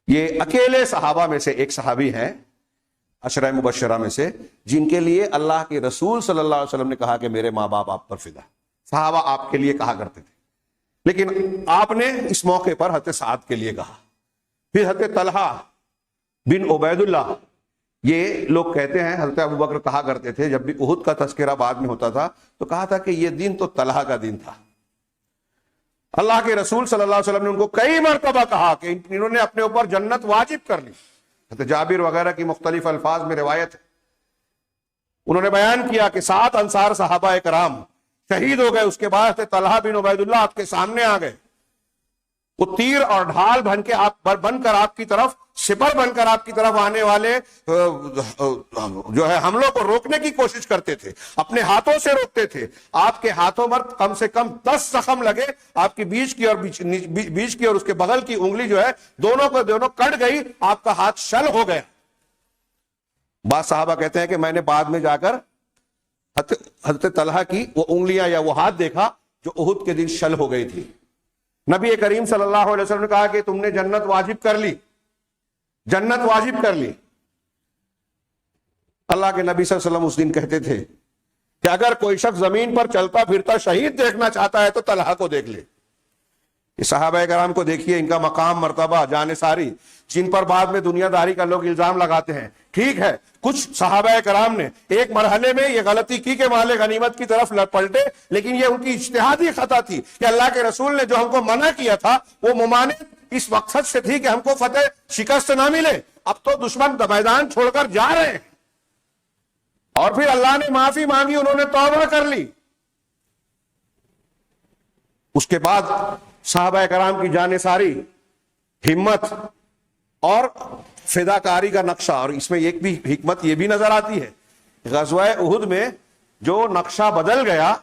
یہ اکیلے صحابہ میں سے ایک صحابی ہیں، عشرہ مبشرہ میں سے، جن کے لیے اللہ کے رسول صلی اللہ علیہ وسلم نے کہا کہ میرے ماں باپ آپ پر فدا۔ صحابہ آپ کے لیے کہا کرتے تھے، لیکن آپ نے اس موقع پر حضرت سعد کے لیے کہا۔ پھر حضرت طلحہ بن عبید اللہ، یہ لوگ کہتے ہیں حضرت ابوبکر کہا کرتے تھے، جب بھی احد کا تذکرہ بعد میں ہوتا تھا تو کہا تھا کہ یہ دن تو طلحہ کا دن تھا۔ اللہ کے رسول صلی اللہ علیہ وسلم نے ان کو کئی مرتبہ کہا کہ انہوں نے اپنے اوپر جنت واجب کر لی۔ حضرت جابر وغیرہ کی مختلف الفاظ میں روایت ہے، انہوں نے بیان کیا کہ 7 انصار صحابہ کرام شہید ہو گئے۔ اس کے بعد طلحہ بن عبید اللہ آپ کے سامنے آ گئے، وہ تیر اور ڈھال بن کر آپ کی طرف، سپر بن کر آپ کی طرف آنے والے جو ہے حملوں کو روکنے کی کوشش کرتے تھے، اپنے ہاتھوں سے روکتے تھے۔ آپ کے ہاتھوں پر کم سے کم 10 زخم لگے، آپ کی بیچ کی اور اس کے بغل کی انگلی جو ہے دونوں کٹ گئی، آپ کا ہاتھ شل ہو گیا۔ بعض صحابہ کہتے ہیں کہ میں نے بعد میں جا کر حضرت طلحہ کی وہ انگلیاں یا وہ ہاتھ دیکھا جو احد کے دن شل ہو گئی تھی۔ نبی کریم صلی اللہ علیہ وسلم نے کہا کہ تم نے جنت واجب کر لی، جنت واجب کر لی۔ اللہ کے نبی صلی اللہ علیہ وسلم اس دن کہتے تھے کہ اگر کوئی شخص زمین پر چلتا پھرتا شہید دیکھنا چاہتا ہے تو طلحہ کو دیکھ لے۔ اس صحابہ کرام کو دیکھیے، ان کا مقام، مرتبہ، جان ساری، جن پر بعد میں دنیا داری کا لوگ الزام لگاتے ہیں۔ ٹھیک ہے، کچھ صحابہ کرام نے ایک مرحلے میں یہ غلطی کی کہ مال غنیمت کی طرف پلٹے، لیکن یہ ان کی اجتہادی خطا تھی کہ اللہ کے رسول نے جو ہم کو منع کیا تھا وہ ممانعت اس مقصد سے تھی کہ ہم کو فتح شکست نہ ملے۔ اب تو دشمن میدان چھوڑ کر جا رہے ہیں، اور پھر اللہ نے معافی مانگی, انہوں نے توبہ کر لی. اس کے بعد صحابہ کرام کی جانثاری, ہمت اور فداکاری کا نقشہ. اور اس میں ایک بھی حکمت یہ بھی نظر آتی ہے, غزوہ احد میں جو نقشہ بدل گیا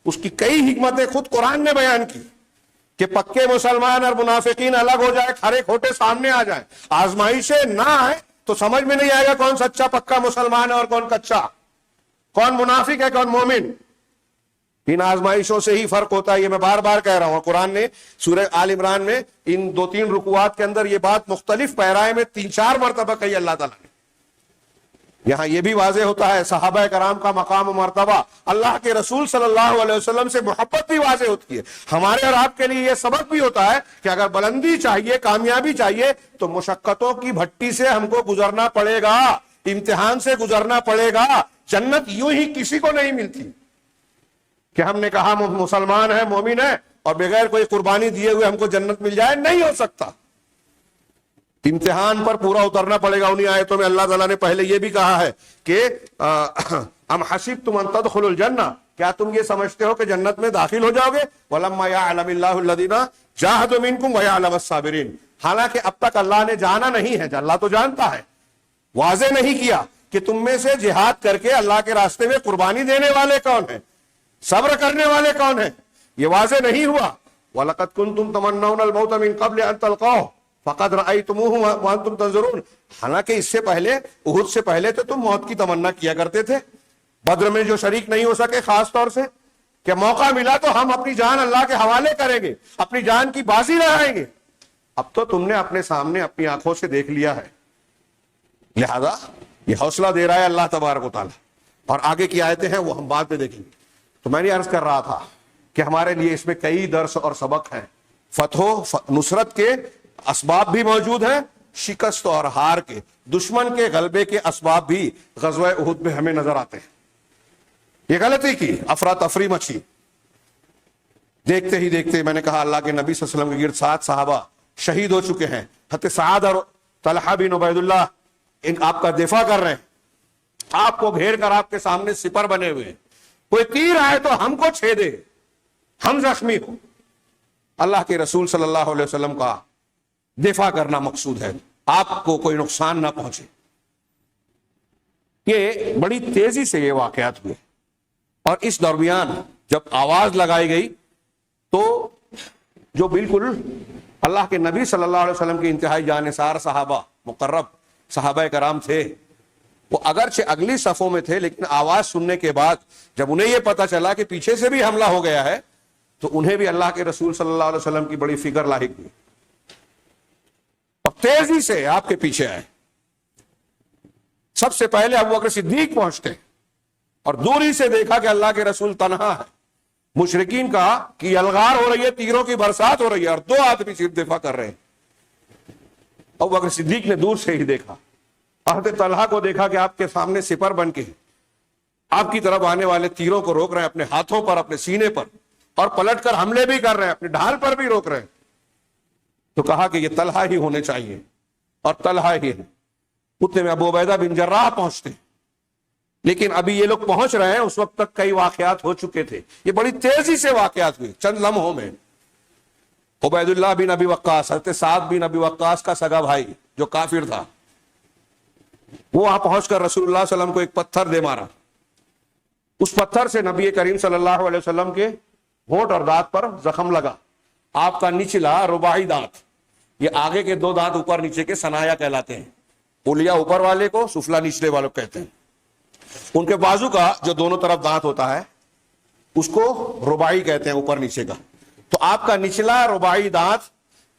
اس کی کئی حکمتیں خود قرآن نے بیان کی کہ پکے مسلمان اور منافقین الگ ہو جائے, کھڑے کھوٹے سامنے آ جائیں, آزمائشیں نہ آئے تو سمجھ میں نہیں آئے گا کون سچا پکا مسلمان ہے اور کون کچا, کون منافق ہے کون مومن. ان آزمائشوں سے ہی فرق ہوتا ہے. یہ میں بار بار کہہ رہا ہوں, قرآن نے سورہ آل عمران میں ان 2-3 رکوعات کے اندر یہ بات مختلف پیرائے میں 3-4 مرتبہ کہی اللہ تعالیٰ نے. یہاں یہ بھی واضح ہوتا ہے صحابہ کرام کا مقام و مرتبہ, اللہ کے رسول صلی اللہ علیہ وسلم سے محبت بھی واضح ہوتی ہے. ہمارے اور آپ کے لیے یہ سبق بھی ہوتا ہے کہ اگر بلندی چاہیے, کامیابی چاہیے, تو مشقتوں کی بھٹی سے ہم کو گزرنا پڑے گا, امتحان سے گزرنا پڑے گا. جنت یوں ہی کسی کو نہیں ملتی کہ ہم نے کہا مسلمان ہے, مومن ہے, اور بغیر کوئی قربانی دیے ہوئے ہم کو جنت مل جائے, نہیں ہو سکتا. امتحان پر پورا اترنا پڑے گا. انہی آیتوں میں اللہ تعالیٰ نے پہلے یہ بھی کہا ہے کہ ام حسبتم ان تدخلوا الجنہ, کیا تم یہ سمجھتے ہو کہ جنت میں داخل ہو جاؤ گے؟ وَلَمَّا يَعْلَمِ اللَّهُ الَّذِينَ جَاهَدُوا مِنكُمْ وَيَعْلَمَ الصَّابِرِينَ. حالانکہ اب تک اللہ نے جانا نہیں ہے, اللہ تو جانتا ہے, واضح نہیں کیا کہ تم میں سے جہاد کر کے اللہ کے راستے میں قربانی دینے والے کون ہیں, صبر کرنے والے کون ہیں, یہ واضح نہیں ہوا. وَلَقَدْ كُنْتُمْ تَمَنَّوْنَ الْمَوْتَ مِنْ قَبْلِ أَنْ تَلْقَوْهُ فَقَدْ رَأَيْتُمُوهُ وَأَنْتُمْ تَنْظُرُونَ. حالانکہ اس سے پہلے, احد سے پہلے تو تم موت کی تمنا کیا کرتے تھے. بدر میں جو شریک نہیں ہو سکے خاص طور سے, کہ موقع ملا تو ہم اپنی جان اللہ کے حوالے کریں گے, اپنی جان کی بازی لگائیں گے. اب تو تم نے اپنے سامنے اپنی آنکھوں سے دیکھ لیا ہے, لہذا یہ حوصلہ دے رہا ہے اللہ تبارک و تعالیٰ. اور آگے کی آیتیں ہیں وہ ہم بعد میں دیکھیں گے. تو میں نے عرض کر رہا تھا کہ ہمارے لیے اس میں کئی درس اور سبق ہیں. فتح و نصرت کے اسباب بھی موجود ہیں, شکست اور ہار کے, دشمن کے غلبے کے اسباب بھی غزوہ احد میں ہمیں نظر آتے ہیں. یہ غلطی کی, افراتفری مچی, دیکھتے ہی دیکھتے میں نے کہا اللہ کے نبی صلی اللہ علیہ وسلم کے گرد 7 صحابہ شہید ہو چکے ہیں. حضرت سعد اور طلحہ بن عبید اللہ آپ کا دفاع کر رہے ہیں, آپ کو گھیر کر آپ کے سامنے سپر بنے ہوئے ہیں. کوئی تیر آئے تو ہم کو چھیدے, ہم زخمی ہو. اللہ کے رسول صلی اللہ علیہ وسلم کا دفاع کرنا مقصود ہے, آپ کو کوئی نقصان نہ پہنچے. یہ بڑی تیزی سے یہ واقعات ہوئے, اور اس درمیان جب آواز لگائی گئی تو جو بالکل اللہ کے نبی صلی اللہ علیہ وسلم کے انتہائی جانثار صحابہ, مقرب صحابہ کرام تھے, وہ اگرچہ اگلی صفوں میں تھے, لیکن آواز سننے کے بعد جب انہیں یہ پتا چلا کہ پیچھے سے بھی حملہ ہو گیا ہے, تو انہیں بھی اللہ کے رسول صلی اللہ علیہ وسلم کی بڑی فکر لاحق ہوئی, اور تیزی سے آپ کے پیچھے آئے. سب سے پہلے ابوبکر صدیق پہنچتے اور دوری سے دیکھا کہ اللہ کے رسول تنہا ہے. مشرکین کا کہ الغار ہو رہی ہے, تیروں کی برسات ہو رہی ہے, اور 2 آدمی صرف دفاع کر رہے ہیں. ابوبکر صدیق نے دور سے ہی دیکھا, حضرت طلحہ کو دیکھا کہ آپ کے سامنے سپر بن کے آپ کی طرف آنے والے تیروں کو روک رہے ہیں اپنے ہاتھوں پر, اپنے سینے پر, اور پلٹ کر حملے بھی کر رہے ہیں, اپنے ڈھال پر بھی روک رہے ہیں. تو کہا کہ یہ طلحہ ہی ہونے چاہیے, اور طلحہ ہی ہے. اتنے میں ابو عبیدہ بن جراح پہنچتے, لیکن ابھی یہ لوگ پہنچ رہے ہیں, اس وقت تک کئی واقعات ہو چکے تھے. یہ بڑی تیزی سے واقعات ہوئے چند لمحوں میں. عبید اللہ بن ابی وقاص, حضرت سعد بن ابی وقاص کا سگا بھائی جو کافر تھا, وہ وہاں پہنچ کر رسول اللہ صلی اللہ علیہ وسلم کو ایک پتھر دے مارا. اس پتھر سے نبی کریم صلی اللہ علیہ وسلم کے ہونٹ اور دانت پر زخم لگا. آپ کا نچلا رباعی دانت, یہ آگے کے 2 دانت اوپر نیچے کے سنایا کہلاتے ہیں, اولیا اوپر والے کو, سفلا نچلے والوں کو کہتے ہیں. ان کے بازو کا جو دونوں طرف دانت ہوتا ہے اس کو رباعی کہتے ہیں, اوپر نیچے کا. تو آپ کا نچلا رباعی دانت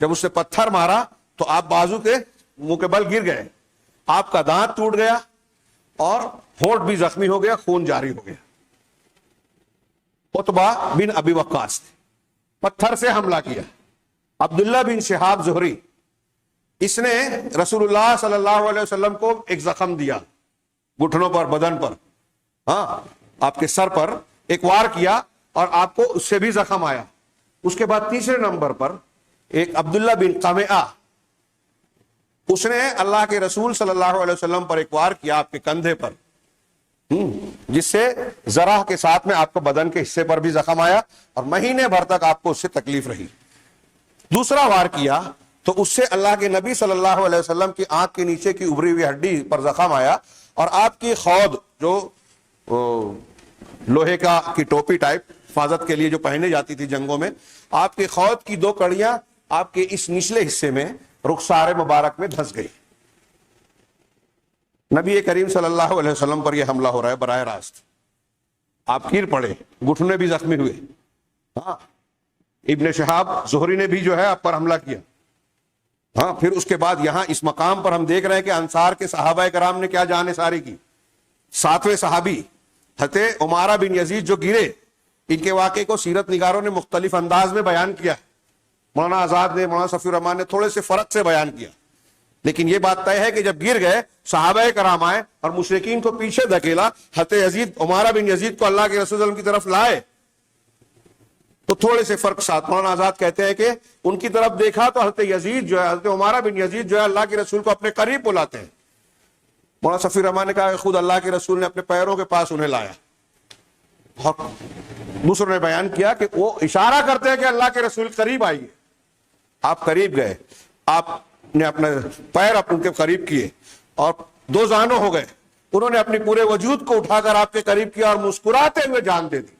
جب اس سے پتھر مارا تو آپ بازو کے منہ کے بل گر گئے, آپ کا دانت ٹوٹ گیا اور ہونٹ بھی زخمی ہو گیا, خون جاری ہو گیا. عتبہ بن ابی وقاص پتھر سے حملہ کیا. عبداللہ بن شہاب زہری, اس نے رسول اللہ صلی اللہ علیہ وسلم کو ایک زخم دیا, گھٹنوں پر, بدن پر, ہاں آپ کے سر پر ایک وار کیا, اور آپ کو اس سے بھی زخم آیا. اس کے بعد تیسرے نمبر پر ایک عبداللہ بن قمعہ, اس نے اللہ کے رسول صلی اللہ علیہ وسلم پر ایک وار کیا آپ کے کندھے پر, جس سے ذرا کے ساتھ میں آپ کو بدن کے حصے پر بھی زخم آیا اور مہینے بھر تک آپ کو اس سے تکلیف رہی. دوسرا وار کیا تو اس سے اللہ کے نبی صلی اللہ علیہ وسلم کی آنکھ کے نیچے کی ابری ہوئی ہڈی پر زخم آیا اور آپ کی خود جو لوہے کی ٹوپی ٹائپ حفاظت کے لیے جو پہنے جاتی تھی جنگوں میں, آپ کی خود کی 2 کڑیاں آپ کے اس نچلے حصے میں رخسار مبارک میں دھس گئی. نبی کریم صلی اللہ علیہ وسلم پر یہ حملہ ہو رہا ہے براہ راست, آپ گر پڑے, گھٹنے بھی زخمی ہوئے. ہاں, ابن شہاب زہری نے بھی جو ہے آپ پر حملہ کیا. ہاں, پھر اس کے بعد یہاں اس مقام پر ہم دیکھ رہے ہیں کہ انصار کے صحابہ کرام نے کیا جان ساری کی. 7ویں صحابی حضرت عمارہ بن یزید جو گرے, ان کے واقعے کو سیرت نگاروں نے مختلف انداز میں بیان کیا. مولانا آزاد نے, مولانا صفی الرحمان نے تھوڑے سے فرق سے بیان کیا, لیکن یہ بات طے ہے کہ جب گر گئے صحابہ کرام آئے اور مشرکین کو پیچھے دھکیلا, حضرت یزید عمارہ بن یزید کو اللہ کے رسول کی طرف لائے, تو تھوڑے سے فرق ساتھ مولانا آزاد کہتے ہیں کہ ان کی طرف دیکھا تو حضرت یزید جو ہے, حضرت عمارہ بن یزید جو ہے اللہ کے رسول کو اپنے قریب بلاتے ہیں. مولانا صفی الرحمان نے کہا کہ خود اللہ کے رسول نے اپنے پیروں کے پاس انہیں لایا. دوسروں نے بیان کیا کہ وہ اشارہ کرتے ہیں کہ اللہ کے رسول قریب آئیے. آپ قریب گئے, آپ نے اپنے پیر ان کے قریب کیے اور 2 زانوں ہو گئے. انہوں نے اپنی پورے وجود کو اٹھا کر آپ کے قریب کیا اور مسکراتے ہوئے جان دے دی.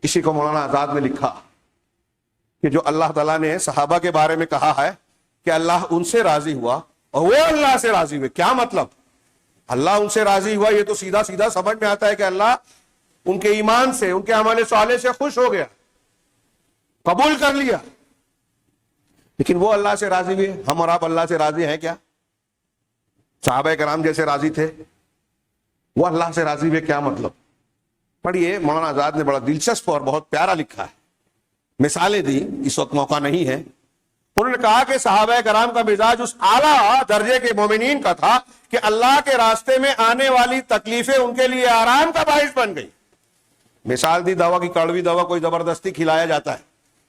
اسی کو مولانا آزاد نے لکھا کہ جو اللہ تعالیٰ نے صحابہ کے بارے میں کہا ہے کہ اللہ ان سے راضی ہوا اور وہ اللہ سے راضی ہوئے, کیا مطلب؟ اللہ ان سے راضی ہوا, یہ تو سیدھا سیدھا سمجھ میں آتا ہے کہ اللہ ان کے ایمان سے, ان کے عمل صالح سے خوش ہو گیا, قبول کر لیا. لیکن وہ اللہ سے راضی ہوئے, ہم اور آپ اللہ سے راضی ہیں کیا؟ صحابہ کرام جیسے راضی تھے وہ اللہ سے راضی ہوئے, کیا مطلب؟ پڑھیے, مولانا آزاد نے بڑا دلچسپ اور بہت پیارا لکھا ہے, مثالیں دی, اس وقت موقع نہیں ہے. انہوں نے کہا کہ صحابہ کرام کا مزاج اس اعلیٰ درجے کے مومنین کا تھا کہ اللہ کے راستے میں آنے والی تکلیفیں ان کے لیے آرام کا باعث بن گئی. مثال دی, دوا کی کڑوی دوا کوئی زبردستی کھلایا جاتا ہے,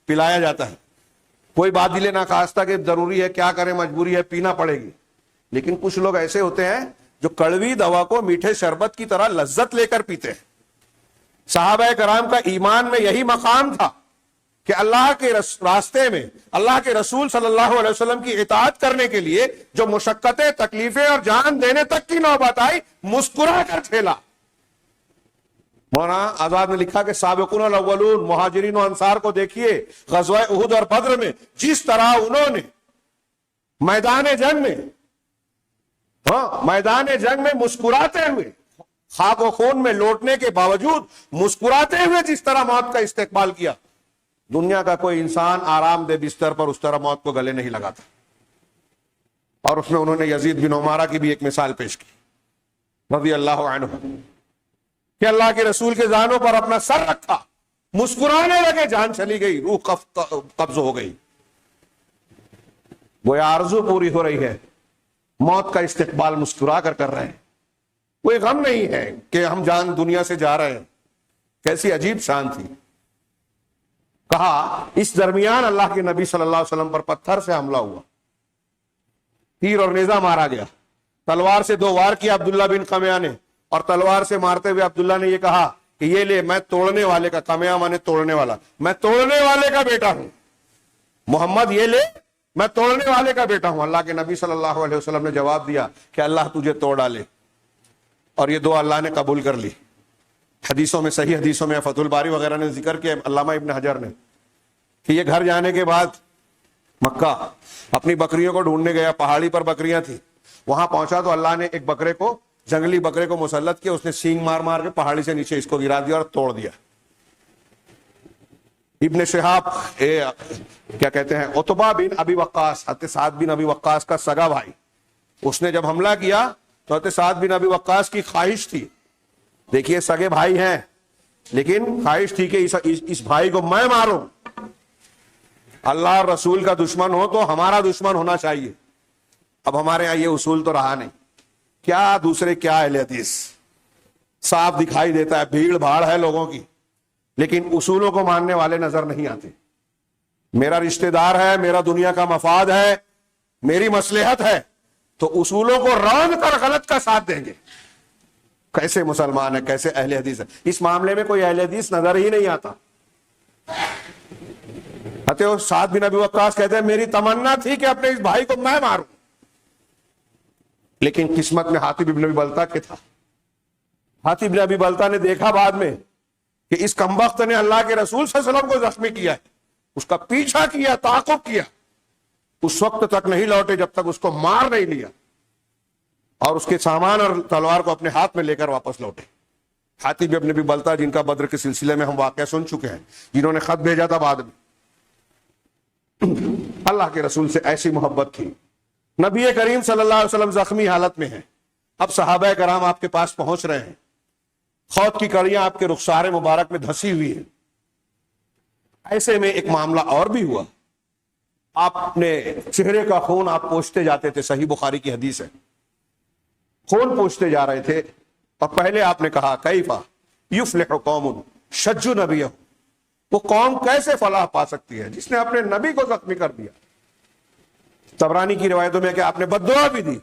پلایا جاتا ہے, کوئی بات دل ناخواستہ کہ ضروری ہے, کیا کریں, مجبوری ہے, پینا پڑے گی. لیکن کچھ لوگ ایسے ہوتے ہیں جو کڑوی دوا کو میٹھے شربت کی طرح لذت لے کر پیتے ہیں. صحابہ کرام کا ایمان میں یہی مقام تھا کہ اللہ کے راستے میں اللہ کے رسول صلی اللہ علیہ وسلم کی اطاعت کرنے کے لیے جو مشقتیں, تکلیفیں اور جان دینے تک کی نوبت آئی, مسکرا کر جھیلا. مولانا آزاد نے لکھا کہ سابقون الاولون, مہاجرین و انصار کو دیکھیے غزوہ احد اور بدر میں جس طرح انہوں نے میدان جنگ میں مسکراتے ہوئے, خاک و خون میں لوٹنے کے باوجود مسکراتے ہوئے جس طرح موت کا استقبال کیا, دنیا کا کوئی انسان آرام دہ بستر پر اس طرح موت کو گلے نہیں لگاتا. اور اس میں انہوں نے یزید بن عمارہ کی بھی ایک مثال پیش کی رضی اللہ عنہ, کہ اللہ کے رسول کے زانوں پر اپنا سر رکھا, مسکرانے لگے, جان چلی گئی, روح قبض ہو گئی. وہ آرزو پوری ہو رہی ہے, موت کا استقبال مسکرا کر رہے ہیں, کوئی غم نہیں ہے کہ ہم جان دنیا سے جا رہے ہیں. کیسی عجیب شان تھی. کہا اس درمیان اللہ کے نبی صلی اللہ علیہ وسلم پر پتھر سے حملہ ہوا, تیر اور نیزہ مارا گیا, تلوار سے 2 وار کیا عبداللہ بن قمیہ نے, اور تلوار سے مارتے ہوئے عبداللہ نے یہ کہا کہ یہ لے, میں توڑنے والے کا, قمیہ مانے توڑنے والا, میں توڑنے والے کا بیٹا ہوں. محمد یہ لے, میں توڑنے والے کا بیٹا ہوں. اللہ کے نبی صلی اللہ علیہ وسلم نے جواب دیا کہ اللہ تجھے توڑ ڈالے, اور یہ دعا اللہ نے قبول کر لی. حدیثوں میں, صحیح حدیثوں میں, فتح الباری وغیرہ نے ذکر کیا علامہ ابن حجر نے, کہ یہ گھر جانے کے بعد مکہ اپنی بکریوں کو ڈھونڈنے گیا, پہاڑی پر بکریاں تھیں, وہاں پہنچا تو اللہ نے ایک بکرے کو, جنگلی بکرے کو مسلط کیا, اس نے سینگ مار مار کے پہاڑی سے نیچے اس کو گرا دیا اور توڑ دیا. ابن شہاب کیا کہتے ہیں, عتبہ بن ابی وقاص, حضرت سعد بن ابی وقاص کا سگا بھائی, اس نے جب حملہ کیا تو حضرت سعد بن ابی وقاص کی خواہش تھی, دیکھیے سگے بھائی ہیں, لیکن خواہش تھی کہ اس بھائی کو میں ماروں. اللہ اور رسول کا دشمن ہو تو ہمارا دشمن ہونا چاہیے. اب ہمارے یہاں یہ اصول تو رہا نہیں, کیا دوسرے کیا اہل حدیث, صاف دکھائی دیتا ہے بھیڑ بھاڑ ہے لوگوں کی, لیکن اصولوں کو ماننے والے نظر نہیں آتے. میرا رشتہ دار ہے, میرا دنیا کا مفاد ہے, میری مصلحت ہے, تو اصولوں کو رون کر غلط کا ساتھ دیں گے. کیسے مسلمان ہے, کیسے اہل حدیث ہے. اس معاملے میں کوئی اہل حدیث نظر ہی نہیں آتا. سعد بن ابی وقاص کہتے ہیں میری تمنا تھی کہ اپنے اس بھائی کو میں ماروں, لیکن قسمت میں حاتب بن ابی بلتہ کے تھا. حاتب بن ابی بلتہ نے دیکھا بعد میں کہ اس کمبخت نے اللہ کے رسول صلی اللہ علیہ وسلم کو زخمی کیا ہے, اس کا پیچھا کیا, تعاقب کیا, اس وقت تک نہیں لوٹے جب تک اس کو مار نہیں لیا, اور اس کے سامان اور تلوار کو اپنے ہاتھ میں لے کر واپس لوٹے. حاتب بن ابی بلتہ جن کا بدر کے سلسلے میں ہم واقعہ سن چکے ہیں, جنہوں نے خط بھیجا تھا بعد میں. اللہ کے رسول سے ایسی محبت تھی. نبی کریم صلی اللہ علیہ وسلم زخمی حالت میں ہیں, اب صحابہ کرام آپ کے پاس پہنچ رہے ہیں, خود کی کڑیاں آپ کے رخسار مبارک میں دھسی ہوئی ہیں. ایسے میں ایک معاملہ اور بھی ہوا. آپ اپنے چہرے کا خون آپ پوچھتے جاتے تھے, صحیح بخاری کی حدیث ہے, خون پوچھتے جا رہے تھے, اور پہلے آپ نے کہا کیفا یفلح قوم شجوا نبیہ, وہ قوم کیسے فلاح پا سکتی ہے جس نے اپنے نبی کو زخمی کر دیا. طبرانی کی روایتوں میں کہ آپ نے بد دعا بھی دی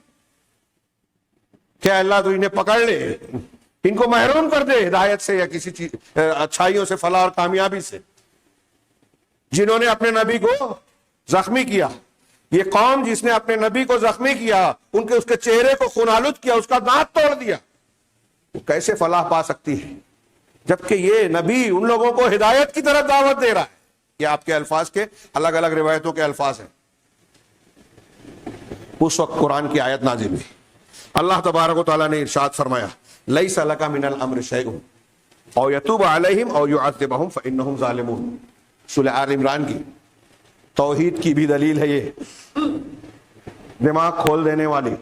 کہ اللہ تو انہیں پکڑ لے, ان کو محروم کر دے ہدایت سے یا کسی چیز اچھائیوں سے, فلاح اور کامیابی سے, جنہوں نے اپنے نبی کو زخمی کیا. یہ قوم جس نے اپنے نبی کو زخمی کیا, ان کے اس کے چہرے کو خونالود کیا, اس کا دانت توڑ دیا, وہ کیسے فلاح پا سکتی ہے جبکہ یہ نبی ان لوگوں کو ہدایت کی طرف دعوت دے رہا ہے. یہ آپ کے الفاظ کے الگ الگ روایتوں کے الفاظ ہیں. اس وقت قرآن کی آیت نازل ہوئی. اللہ تبارک و تعالیٰ نے ارشاد فرمایا لیس لک من الامر شیء او یتوب علیہم او یعذبہم فانہم ظالمون. سورہ آل عمران کی توحید کی بھی دلیل ہے, یہ دماغ کھول دینے والی.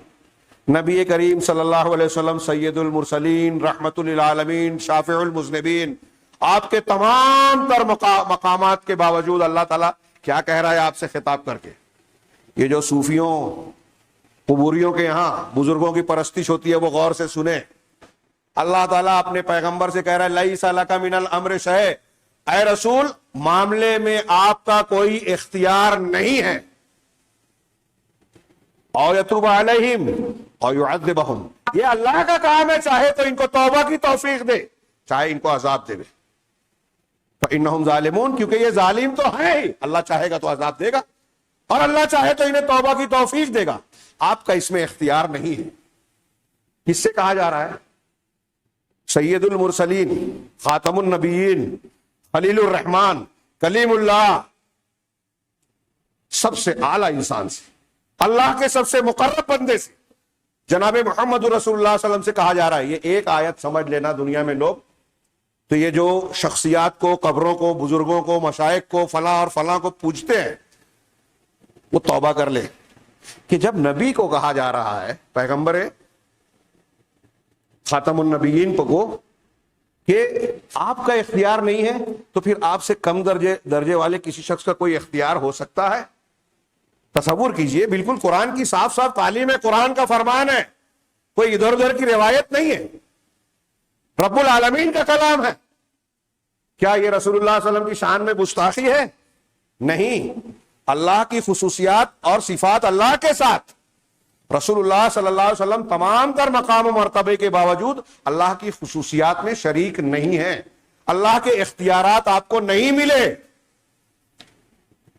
نبی کریم صلی اللہ علیہ وسلم سید المرسلین, رحمت للعالمین, شافع المذنبین, آپ کے تمام تر مقامات کے باوجود اللہ تعالیٰ کیا کہہ رہا ہے آپ سے خطاب کر کے. یہ جو صوفیوں قبوریوں کے یہاں بزرگوں کی پرستش ہوتی ہے وہ غور سے سنیں. اللہ تعالیٰ اپنے پیغمبر سے کہہ رہا ہے لیس لک من الامر شیء, اے رسول معاملے میں آپ کا کوئی اختیار نہیں ہے. او یتوب علیہم او یعذبہم, یہ اللہ کا کام ہے, چاہے تو ان کو توبہ کی توفیق دے, چاہے ان کو عذاب دے. فانہم ظالمون, کیونکہ یہ ظالم تو ہیں ہی, اللہ چاہے گا تو عذاب دے گا, اور اللہ چاہے تو انہیں توبہ کی توفیق دے گا. آپ کا اس میں اختیار نہیں ہے. کس سے کہا جا رہا ہے؟ سید المرسلین, خاتم النبیین, خلیل الرحمن, کلیم اللہ, سب سے اعلی انسان سے, اللہ کے سب سے مقرب بندے سے, جناب محمد رسول اللہ صلی اللہ علیہ وسلم سے کہا جا رہا ہے. یہ ایک آیت سمجھ لینا دنیا میں لوگ تو یہ جو شخصیات کو, قبروں کو, بزرگوں کو, مشائخ کو, فلاں اور فلاں کو پوجتے ہیں, وہ توبہ کر لے کہ جب نبی کو کہا جا رہا ہے, پیغمبر خاتم النبیین کو, کہ آپ کا اختیار نہیں ہے, تو پھر آپ سے کم درجے والے کسی شخص کا کوئی اختیار ہو سکتا ہے؟ تصور کیجئے, بالکل قرآن کی صاف صاف تعلیم ہے, قرآن کا فرمان ہے, کوئی ادھر ادھر کی روایت نہیں ہے, رب العالمین کا کلام ہے. کیا یہ رسول اللہ صلی اللہ علیہ وسلم کی شان میں گستاخی ہے؟ نہیں. اللہ کی خصوصیات اور صفات اللہ کے ساتھ, رسول اللہ صلی اللہ علیہ وسلم تمام تر مقام و مرتبے کے باوجود اللہ کی خصوصیات میں شریک نہیں ہیں. اللہ کے اختیارات آپ کو نہیں ملے,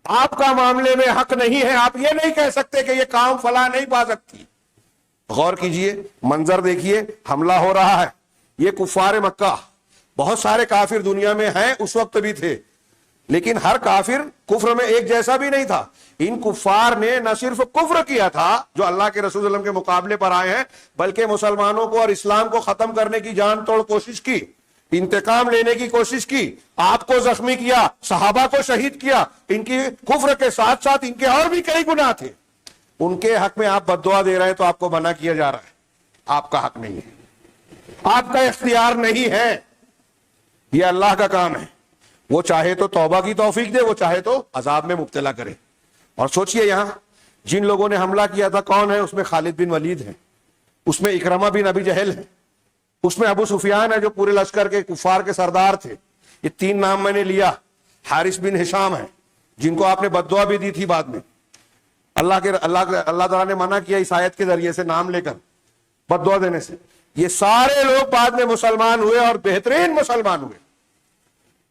آپ کا معاملے میں حق نہیں ہے. آپ یہ نہیں کہہ سکتے کہ یہ کام فلاں نہیں پا سکتی. غور کیجئے, منظر دیکھیے, حملہ ہو رہا ہے. یہ کفار مکہ, بہت سارے کافر دنیا میں ہیں, اس وقت بھی تھے, لیکن ہر کافر کفر میں ایک جیسا بھی نہیں تھا. ان کفار نے نہ صرف کفر کیا تھا جو اللہ کے رسول صلی اللہ علیہ وسلم کے مقابلے پر آئے ہیں, بلکہ مسلمانوں کو اور اسلام کو ختم کرنے کی جان توڑ کوشش کی, انتقام لینے کی کوشش کی, آپ کو زخمی کیا, صحابہ کو شہید کیا. ان کی کفر کے ساتھ ساتھ ان کے اور بھی کئی گناہ تھے. ان کے حق میں آپ بد دعا دے رہے ہیں تو آپ کو منع کیا جا رہا ہے. آپ کا حق نہیں ہے, آپ کا اختیار نہیں ہے, یہ اللہ کا کام ہے. وہ چاہے تو توبہ کی توفیق دے, وہ چاہے تو عذاب میں مبتلا کرے. اور سوچئے یہاں جن لوگوں نے حملہ کیا تھا کون ہے؟ اس میں خالد بن ولید ہے, اس میں اکرمہ بن ابی جہل ہے, اس میں ابو سفیان ہے جو پورے لشکر کے کفار کے سردار تھے. یہ تین نام میں نے لیا. حارث بن ہشام ہے جن کو آپ نے بد دعا بھی دی تھی بعد میں. اللہ تعالیٰ نے منع کیا اس آیت کے ذریعے سے نام لے کر بد دعا دینے سے. یہ سارے لوگ بعد میں مسلمان ہوئے اور بہترین مسلمان ہوئے،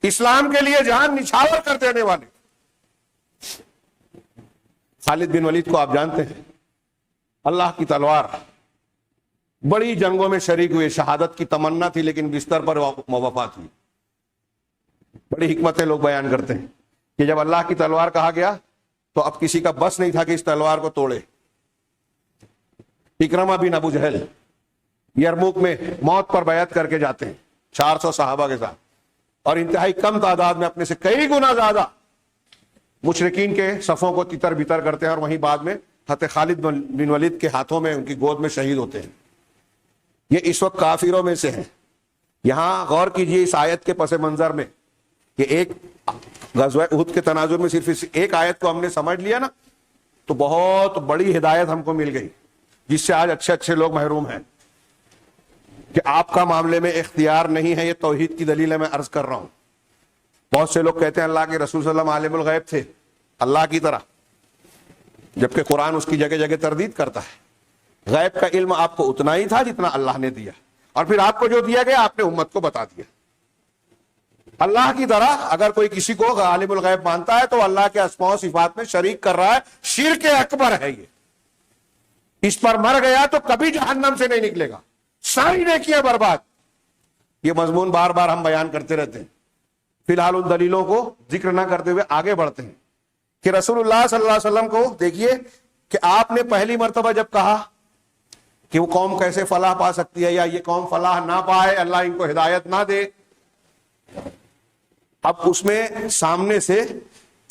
اسلام کے لیے جان نچھاور کر دینے والے۔ خالد بن ولید کو آپ جانتے ہیں، اللہ کی تلوار، بڑی جنگوں میں شریک ہوئے، شہادت کی تمنا تھی لیکن بستر پر وفات ہوئی۔ بڑی حکمتیں لوگ بیان کرتے ہیں کہ جب اللہ کی تلوار کہا گیا تو اب کسی کا بس نہیں تھا کہ اس تلوار کو توڑے۔ اکرمہ بن ابو جہل یرموک میں موت پر بیعت کر کے جاتے ہیں 400 صحابہ کے ساتھ، اور انتہائی کم تعداد میں اپنے سے کئی گنا زیادہ مشرکین کے صفوں کو تتر بتر کرتے ہیں، اور وہیں بعد میں حضرت خالد بن ولید کے ہاتھوں میں ان کی گود میں شہید ہوتے ہیں۔ یہ اس وقت کافروں میں سے ہیں۔ یہاں غور کیجئے اس آیت کے پس منظر میں کہ ایک غزوہ احد کے تناظر میں صرف اس ایک آیت کو ہم نے سمجھ لیا نا تو بہت بڑی ہدایت ہم کو مل گئی، جس سے آج اچھے اچھے لوگ محروم ہیں کہ آپ کا معاملے میں اختیار نہیں ہے۔ یہ توحید کی دلیل ہے، میں عرض کر رہا ہوں۔ بہت سے لوگ کہتے ہیں اللہ کے رسول صلی اللہ علیہ وسلم عالم الغیب تھے اللہ کی طرح، جبکہ قرآن اس کی جگہ جگہ تردید کرتا ہے۔ غیب کا علم آپ کو اتنا ہی تھا جتنا اللہ نے دیا، اور پھر آپ کو جو دیا گیا آپ نے امت کو بتا دیا۔ اللہ کی طرح اگر کوئی کسی کو عالم الغیب مانتا ہے تو اللہ کے اسماء و صفات میں شریک کر رہا ہے، شرک اکبر ہے یہ۔ اس پر مر گیا تو کبھی جہنم سے نہیں نکلے گا، ساری نیکیاں برباد۔ یہ مضمون بار بار ہم بیان کرتے رہتے ہیں، فی الحال ان دلیلوں کو ذکر نہ کرتے ہوئے آگے بڑھتے ہیں کہ رسول اللہ صلی اللہ علیہ وسلم کو دیکھیے کہ آپ نے پہلی مرتبہ جب کہا کہ وہ قوم کیسے فلاح پا سکتی ہے یا یہ قوم فلاح نہ پائے، اللہ ان کو ہدایت نہ دے، اب اس میں سامنے سے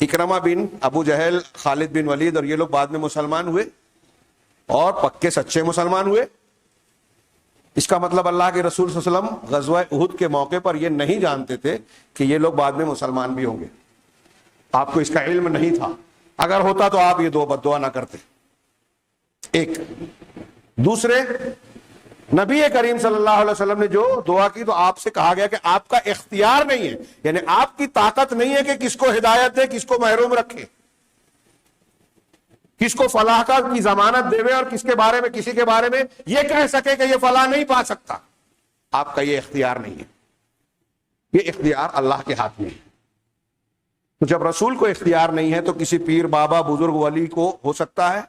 اکرمہ بن ابو جہل، خالد بن ولید اور یہ لوگ بعد میں مسلمان ہوئے اور پکے سچے مسلمان ہوئے۔ اس کا مطلب اللہ کے رسول صلی اللہ علیہ وسلم غزوہ احد کے موقع پر یہ نہیں جانتے تھے کہ یہ لوگ بعد میں مسلمان بھی ہوں گے۔ آپ کو اس کا علم نہیں تھا، اگر ہوتا تو آپ یہ بد دعا نہ کرتے۔ ایک دوسرے، نبی کریم صلی اللہ علیہ وسلم نے جو دعا کی تو آپ سے کہا گیا کہ آپ کا اختیار نہیں ہے، یعنی آپ کی طاقت نہیں ہے کہ کس کو ہدایت دے، کس کو محروم رکھے، کس کو فلاح کا کی ضمانت دے اور کس کے بارے میں کسی کے بارے میں یہ کہہ سکے کہ یہ فلاح نہیں پا سکتا۔ آپ کا یہ اختیار نہیں ہے، یہ اختیار اللہ کے ہاتھ میں ہے۔ تو جب رسول کو اختیار نہیں ہے تو کسی پیر، بابا، بزرگ، ولی کو ہو سکتا ہے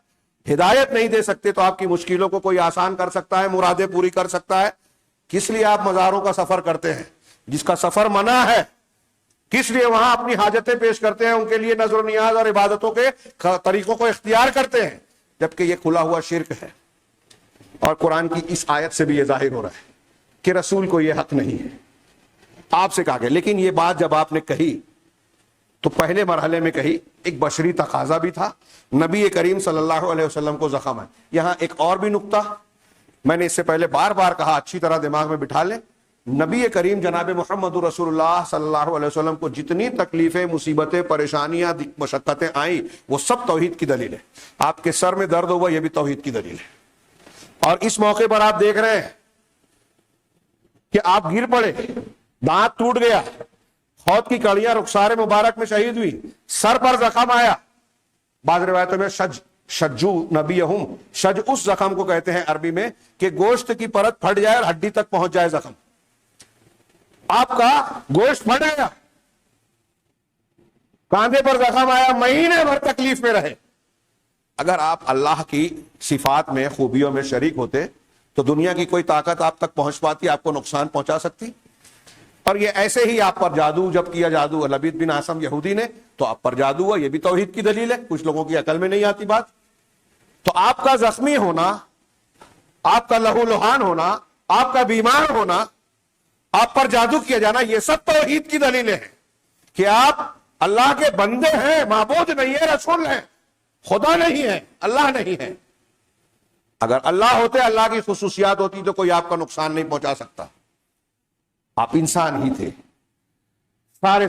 ہدایت نہیں دے سکتے، تو آپ کی مشکلوں کو کوئی آسان کر سکتا ہے، مرادیں پوری کر سکتا ہے۔ کس لیے آپ مزاروں کا سفر کرتے ہیں جس کا سفر منع ہے؟ کس لیے وہاں اپنی حاجتیں پیش کرتے ہیں، ان کے لیے نظر و نیاز اور عبادتوں کے طریقوں کو اختیار کرتے ہیں، جبکہ یہ کھلا ہوا شرک ہے۔ اور قرآن کی اس آیت سے بھی یہ ظاہر ہو رہا ہے کہ رسول کو یہ حق نہیں ہے۔ آپ سے کہا گیا، لیکن یہ بات جب آپ نے کہی تو پہلے مرحلے میں کہی، ایک بشری تقاضا بھی تھا، نبی کریم صلی اللہ علیہ وسلم کو زخم ہے۔ یہاں ایک اور بھی نقطہ میں نے اس سے پہلے بار بار کہا، اچھی طرح دماغ میں بٹھا لیں۔ نبی کریم جناب محمد رسول اللہ صلی اللہ علیہ وسلم کو جتنی تکلیفیں، مصیبتیں، پریشانیاں، مشقتیں آئیں، وہ سب توحید کی دلیل ہے۔ آپ کے سر میں درد ہوا، یہ بھی توحید کی دلیل ہے۔ اور اس موقع پر آپ دیکھ رہے ہیں کہ آپ گر پڑے، دانت ٹوٹ گیا، خود کی کڑیاں رخسار مبارک میں شہید ہوئی، سر پر زخم آیا۔ بعض روایتوں میں شجو نبیہم، شج اس زخم کو کہتے ہیں عربی میں کہ گوشت کی پرت پھٹ جائے اور ہڈی تک پہنچ جائے زخم۔ آپ کا گوشت پھٹ گیا، کاندھے پر زخم آیا، مہینے بھر تکلیف میں رہے۔ اگر آپ اللہ کی صفات میں، خوبیوں میں شریک ہوتے تو دنیا کی کوئی طاقت آپ تک پہنچ پاتی، آپ کو نقصان پہنچا سکتی؟ اور یہ ایسے ہی آپ پر جادو جب کیا، جادو لبید بن عاصم یہودی نے، تو آپ پر جادو ہوا، یہ بھی توحید کی دلیل ہے۔ کچھ لوگوں کی عقل میں نہیں آتی بات۔ تو آپ کا زخمی ہونا، آپ کا لہو لہان ہونا، آپ کا بیمار ہونا، آپ پر جادو کیا جانا، یہ سب توحید کی دلیلیں ہیں کہ آپ اللہ کے بندے ہیں، معبود نہیں ہے، رسول ہیں، خدا نہیں ہے، اللہ نہیں ہے۔ اگر اللہ ہوتے، اللہ کی خصوصیات ہوتی تو کوئی آپ کا نقصان نہیں پہنچا سکتا۔ آپ انسان ہی تھے،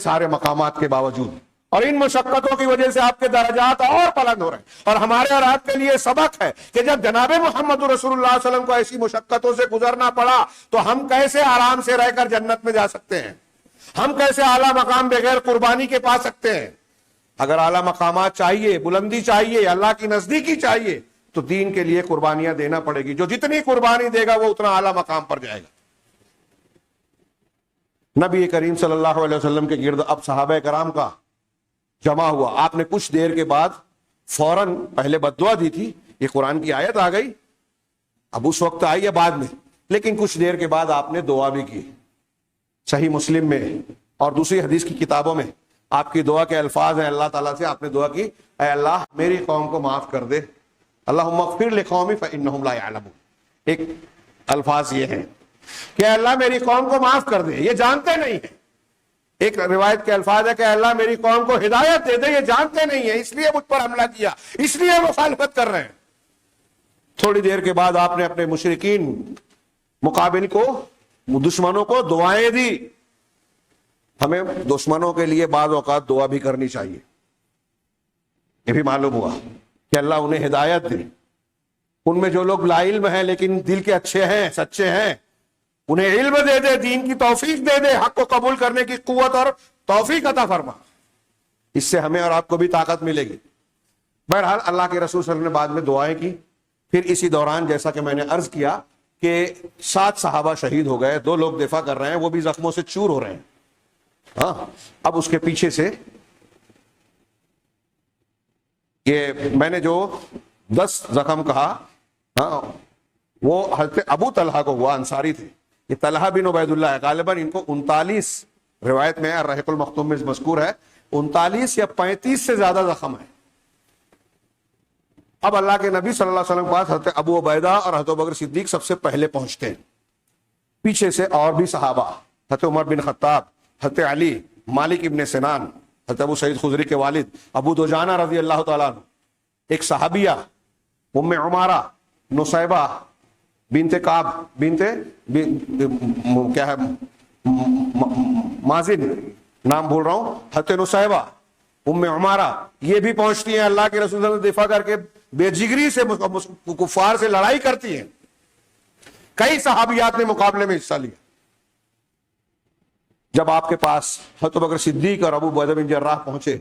سارے مقامات کے باوجود، اور ان مشقتوں کی وجہ سے آپ کے درجات اور بلند ہو رہے ہیں۔ اور ہمارے اور آپ کے لیے سبق ہے کہ جب جناب محمد رسول اللہ صلی اللہ علیہ وسلم کو ایسی مشقتوں سے گزرنا پڑا تو ہم کیسے آرام سے رہ کر جنت میں جا سکتے ہیں؟ ہم کیسے اعلیٰ مقام بغیر قربانی کے پا سکتے ہیں؟ اگر اعلیٰ مقامات چاہیے، بلندی چاہیے، اللہ کی نزدیکی چاہیے تو دین کے لیے قربانیاں دینا پڑے گی. جو جتنی قربانی دے گا وہ اتنا اعلیٰ مقام پر جائے گا. نبی کریم صلی اللہ علیہ وسلم کے گرد اب صحابہ کرام کا جمع ہوا. آپ نے کچھ دیر کے بعد فوراً پہلے بددعا دی تھی, یہ قرآن کی آیت آ گئی, اب اس وقت آئی ہے بعد میں, لیکن کچھ دیر کے بعد آپ نے دعا بھی کی. صحیح مسلم میں اور دوسری حدیث کی کتابوں میں آپ کی دعا کے الفاظ ہیں, اللہ تعالیٰ سے آپ نے دعا کی, اے اللہ میری قوم کو معاف کر دے, اللہم اغفر لقومی فانہم لا یعلمون. ایک الفاظ یہ ہیں کہ اے اللہ میری قوم کو معاف کر دے, یہ جانتے نہیں ہیں. ایک روایت کے الفاظ ہے کہ اللہ میری قوم کو ہدایت دے دے, یہ جانتے نہیں ہیں, اس لیے مجھ پر حملہ کیا, اس لیے مخالفت کر رہے ہیں. تھوڑی دیر کے بعد آپ نے اپنے مشرکین مقابل کو, دشمنوں کو دعائیں دی. ہمیں دشمنوں کے لیے بعض اوقات دعا بھی کرنی چاہیے. یہ بھی معلوم ہوا کہ اللہ انہیں ہدایت دے. ان میں جو لوگ لا علم ہیں لیکن دل کے اچھے ہیں, سچے ہیں, انہیں علم دے دے, دین کی توفیق دے دے, حق کو قبول کرنے کی قوت اور توفیق عطا فرما. اس سے ہمیں اور آپ کو بھی طاقت ملے گی. بہرحال اللہ کے رسول صلی اللہ علیہ وسلم نے بعد میں دعائیں کی. پھر اسی دوران جیسا کہ میں نے عرض کیا کہ 7 صحابہ شہید ہو گئے, 2 لوگ دفاع کر رہے ہیں, وہ بھی زخموں سے چور ہو رہے ہیں. ہاں, اب اس کے پیچھے سے یہ میں نے جو 10 زخم کہا, ہاں, وہ حضرت ابو طلحہ کو ہوا, انصاری تھے. یہ طلحہ بن عبید اللہ ہے. غالباً ان کو 39 روایت میں الرحیق المختوم میں مذکور ہے 39 یا 35 سے زیادہ زخم ہے. اب اللہ کے نبی صلی اللہ علیہ وسلم کے پاس حضرت ابو عبیدہ اور حضرت ابوبکر صدیق سب سے پہلے پہنچتے ہیں. پیچھے سے اور بھی صحابہ, حضرت عمر بن خطاب, حضرت علی, مالک ابن سنان, حضرت ابو سعید خدری کے والد ابو دجانہ رضی اللہ تعالیٰ عنہ, ایک صحابیہ ام عمارہ نصیبہ بنت کعب بنت کیا ہے مازن نام بھول رہا ہوں, حضرت نصیبہ ام عمارہ, یہ بھی پہنچتی ہیں. اللہ کے رسول صلی اللہ علیہ وسلم دفاع کر کے بے جگری سے کفار سے لڑائی کرتی ہیں. کئی صحابیات نے مقابلے میں حصہ لیا. جب آپ کے پاس حضرت ابوبکر صدیق اور ابو عبیدہ بن جراح پہنچے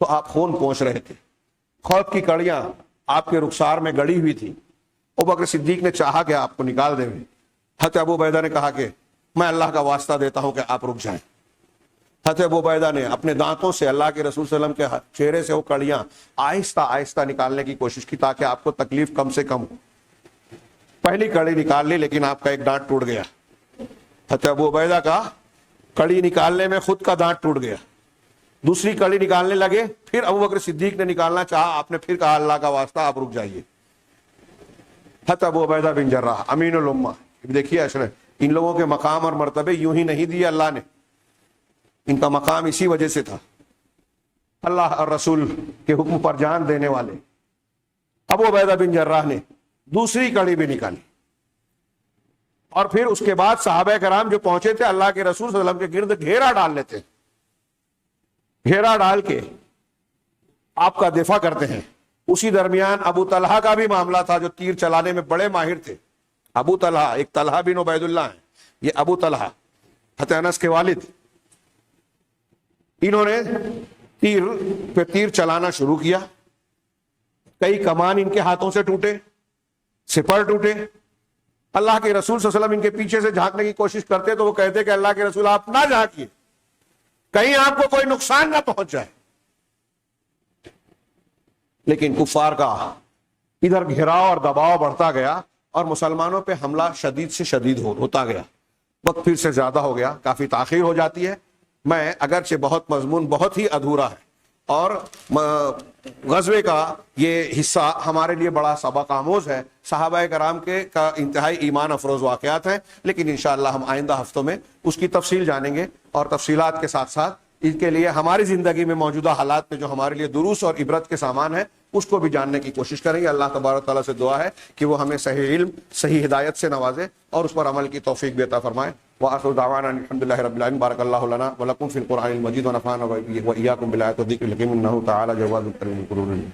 تو آپ خون پہنچ رہے تھے. خوف کی کڑیاں آپ کے رخسار میں گڑی ہوئی تھی. ابوبکر صدیق نے چاہا کہ آپ کو نکال دیں. حضرت ابو عبیدہ نے کہا کہ میں اللہ کا واسطہ دیتا ہوں کہ آپ رک جائیں. حضرت ابو عبیدہ نے اپنے دانتوں سے اللہ کے رسول صلی اللہ علیہ وسلم کے چہرے سے وہ کڑیاں آہستہ آہستہ نکالنے کی کوشش کی تاکہ آپ کو تکلیف کم سے کم ہو. پہلی کڑی نکال لی لیکن آپ کا ایک دانت ٹوٹ گیا. حضرت ابو عبیدہ کا کڑی نکالنے میں خود کا دانت ٹوٹ گیا. دوسری کڑی نکالنے لگے, پھر ابوبکر صدیق نے نکالنا چاہا, آپ نے پھر کہا اللہ کا واسطہ آپ رک جائیے. حضرت ابو عبیدہ بن جراح امین الامہ, دیکھیے ان لوگوں کے مقام اور مرتبے یوں ہی نہیں دیے اللہ نے, ان کا مقام اسی وجہ سے تھا. اللہ اور رسول کے حکم پر جان دینے والے ابو عبیدہ بن جراح نے دوسری کڑی بھی نکالی. اور پھر اس کے بعد صحابہ کرام جو پہنچے تھے اللہ کے رسول صلی اللہ علیہ وسلم کے گرد گھیرا ڈال لیتے, گھیرا ڈال کے آپ کا دفاع کرتے ہیں. اسی درمیان ابو طلحہ کا بھی معاملہ تھا جو تیر چلانے میں بڑے ماہر تھے. ابو طلحہ, ایک طلحہ بن عبید اللہ ہیں, یہ ابو طلحہ حضرت انس کے والد, انہوں نے تیر پہ تیر چلانا شروع کیا. کئی کمان ان کے ہاتھوں سے ٹوٹے, سپر ٹوٹے. اللہ کے رسول صلی اللہ علیہ وسلم ان کے پیچھے سے جھانکنے کی کوشش کرتے تو وہ کہتے کہ اللہ کے رسول آپ نہ جھانکیے, کہیں آپ کو کوئی نقصان نہ پہنچ جائے. لیکن کفار کا ادھر گھیراؤ اور دباؤ بڑھتا گیا اور مسلمانوں پہ حملہ شدید سے شدید ہوتا گیا. وقت پھر سے زیادہ ہو گیا, کافی تاخیر ہو جاتی ہے. میں اگرچہ بہت مضمون بہت ہی ادھورا ہے اور غزوے کا یہ حصہ ہمارے لیے بڑا سبق آموز ہے, صحابہ کرام کے کا انتہائی ایمان افروز واقعات ہیں, لیکن انشاءاللہ ہم آئندہ ہفتوں میں اس کی تفصیل جانیں گے اور تفصیلات کے ساتھ ساتھ اس کے لیے ہماری زندگی میں موجودہ حالات میں جو ہمارے لیے دروس اور عبرت کے سامان ہے اس کو بھی جاننے کی کوشش کریں گے. اللہ تبارک تعالیٰ سے دعا ہے کہ وہ ہمیں صحیح علم صحیح ہدایت سے نوازے اور اس پر عمل کی توفیق بھی عطا فرمائے. وآخر دعوانا الحمدللہ رب العالمین. بارک اللہ لنا ولکم فی القرآن المجید ونفعنا وإیاکم بالآیات والذکر الحکیم انہ تعالی جواد کریم.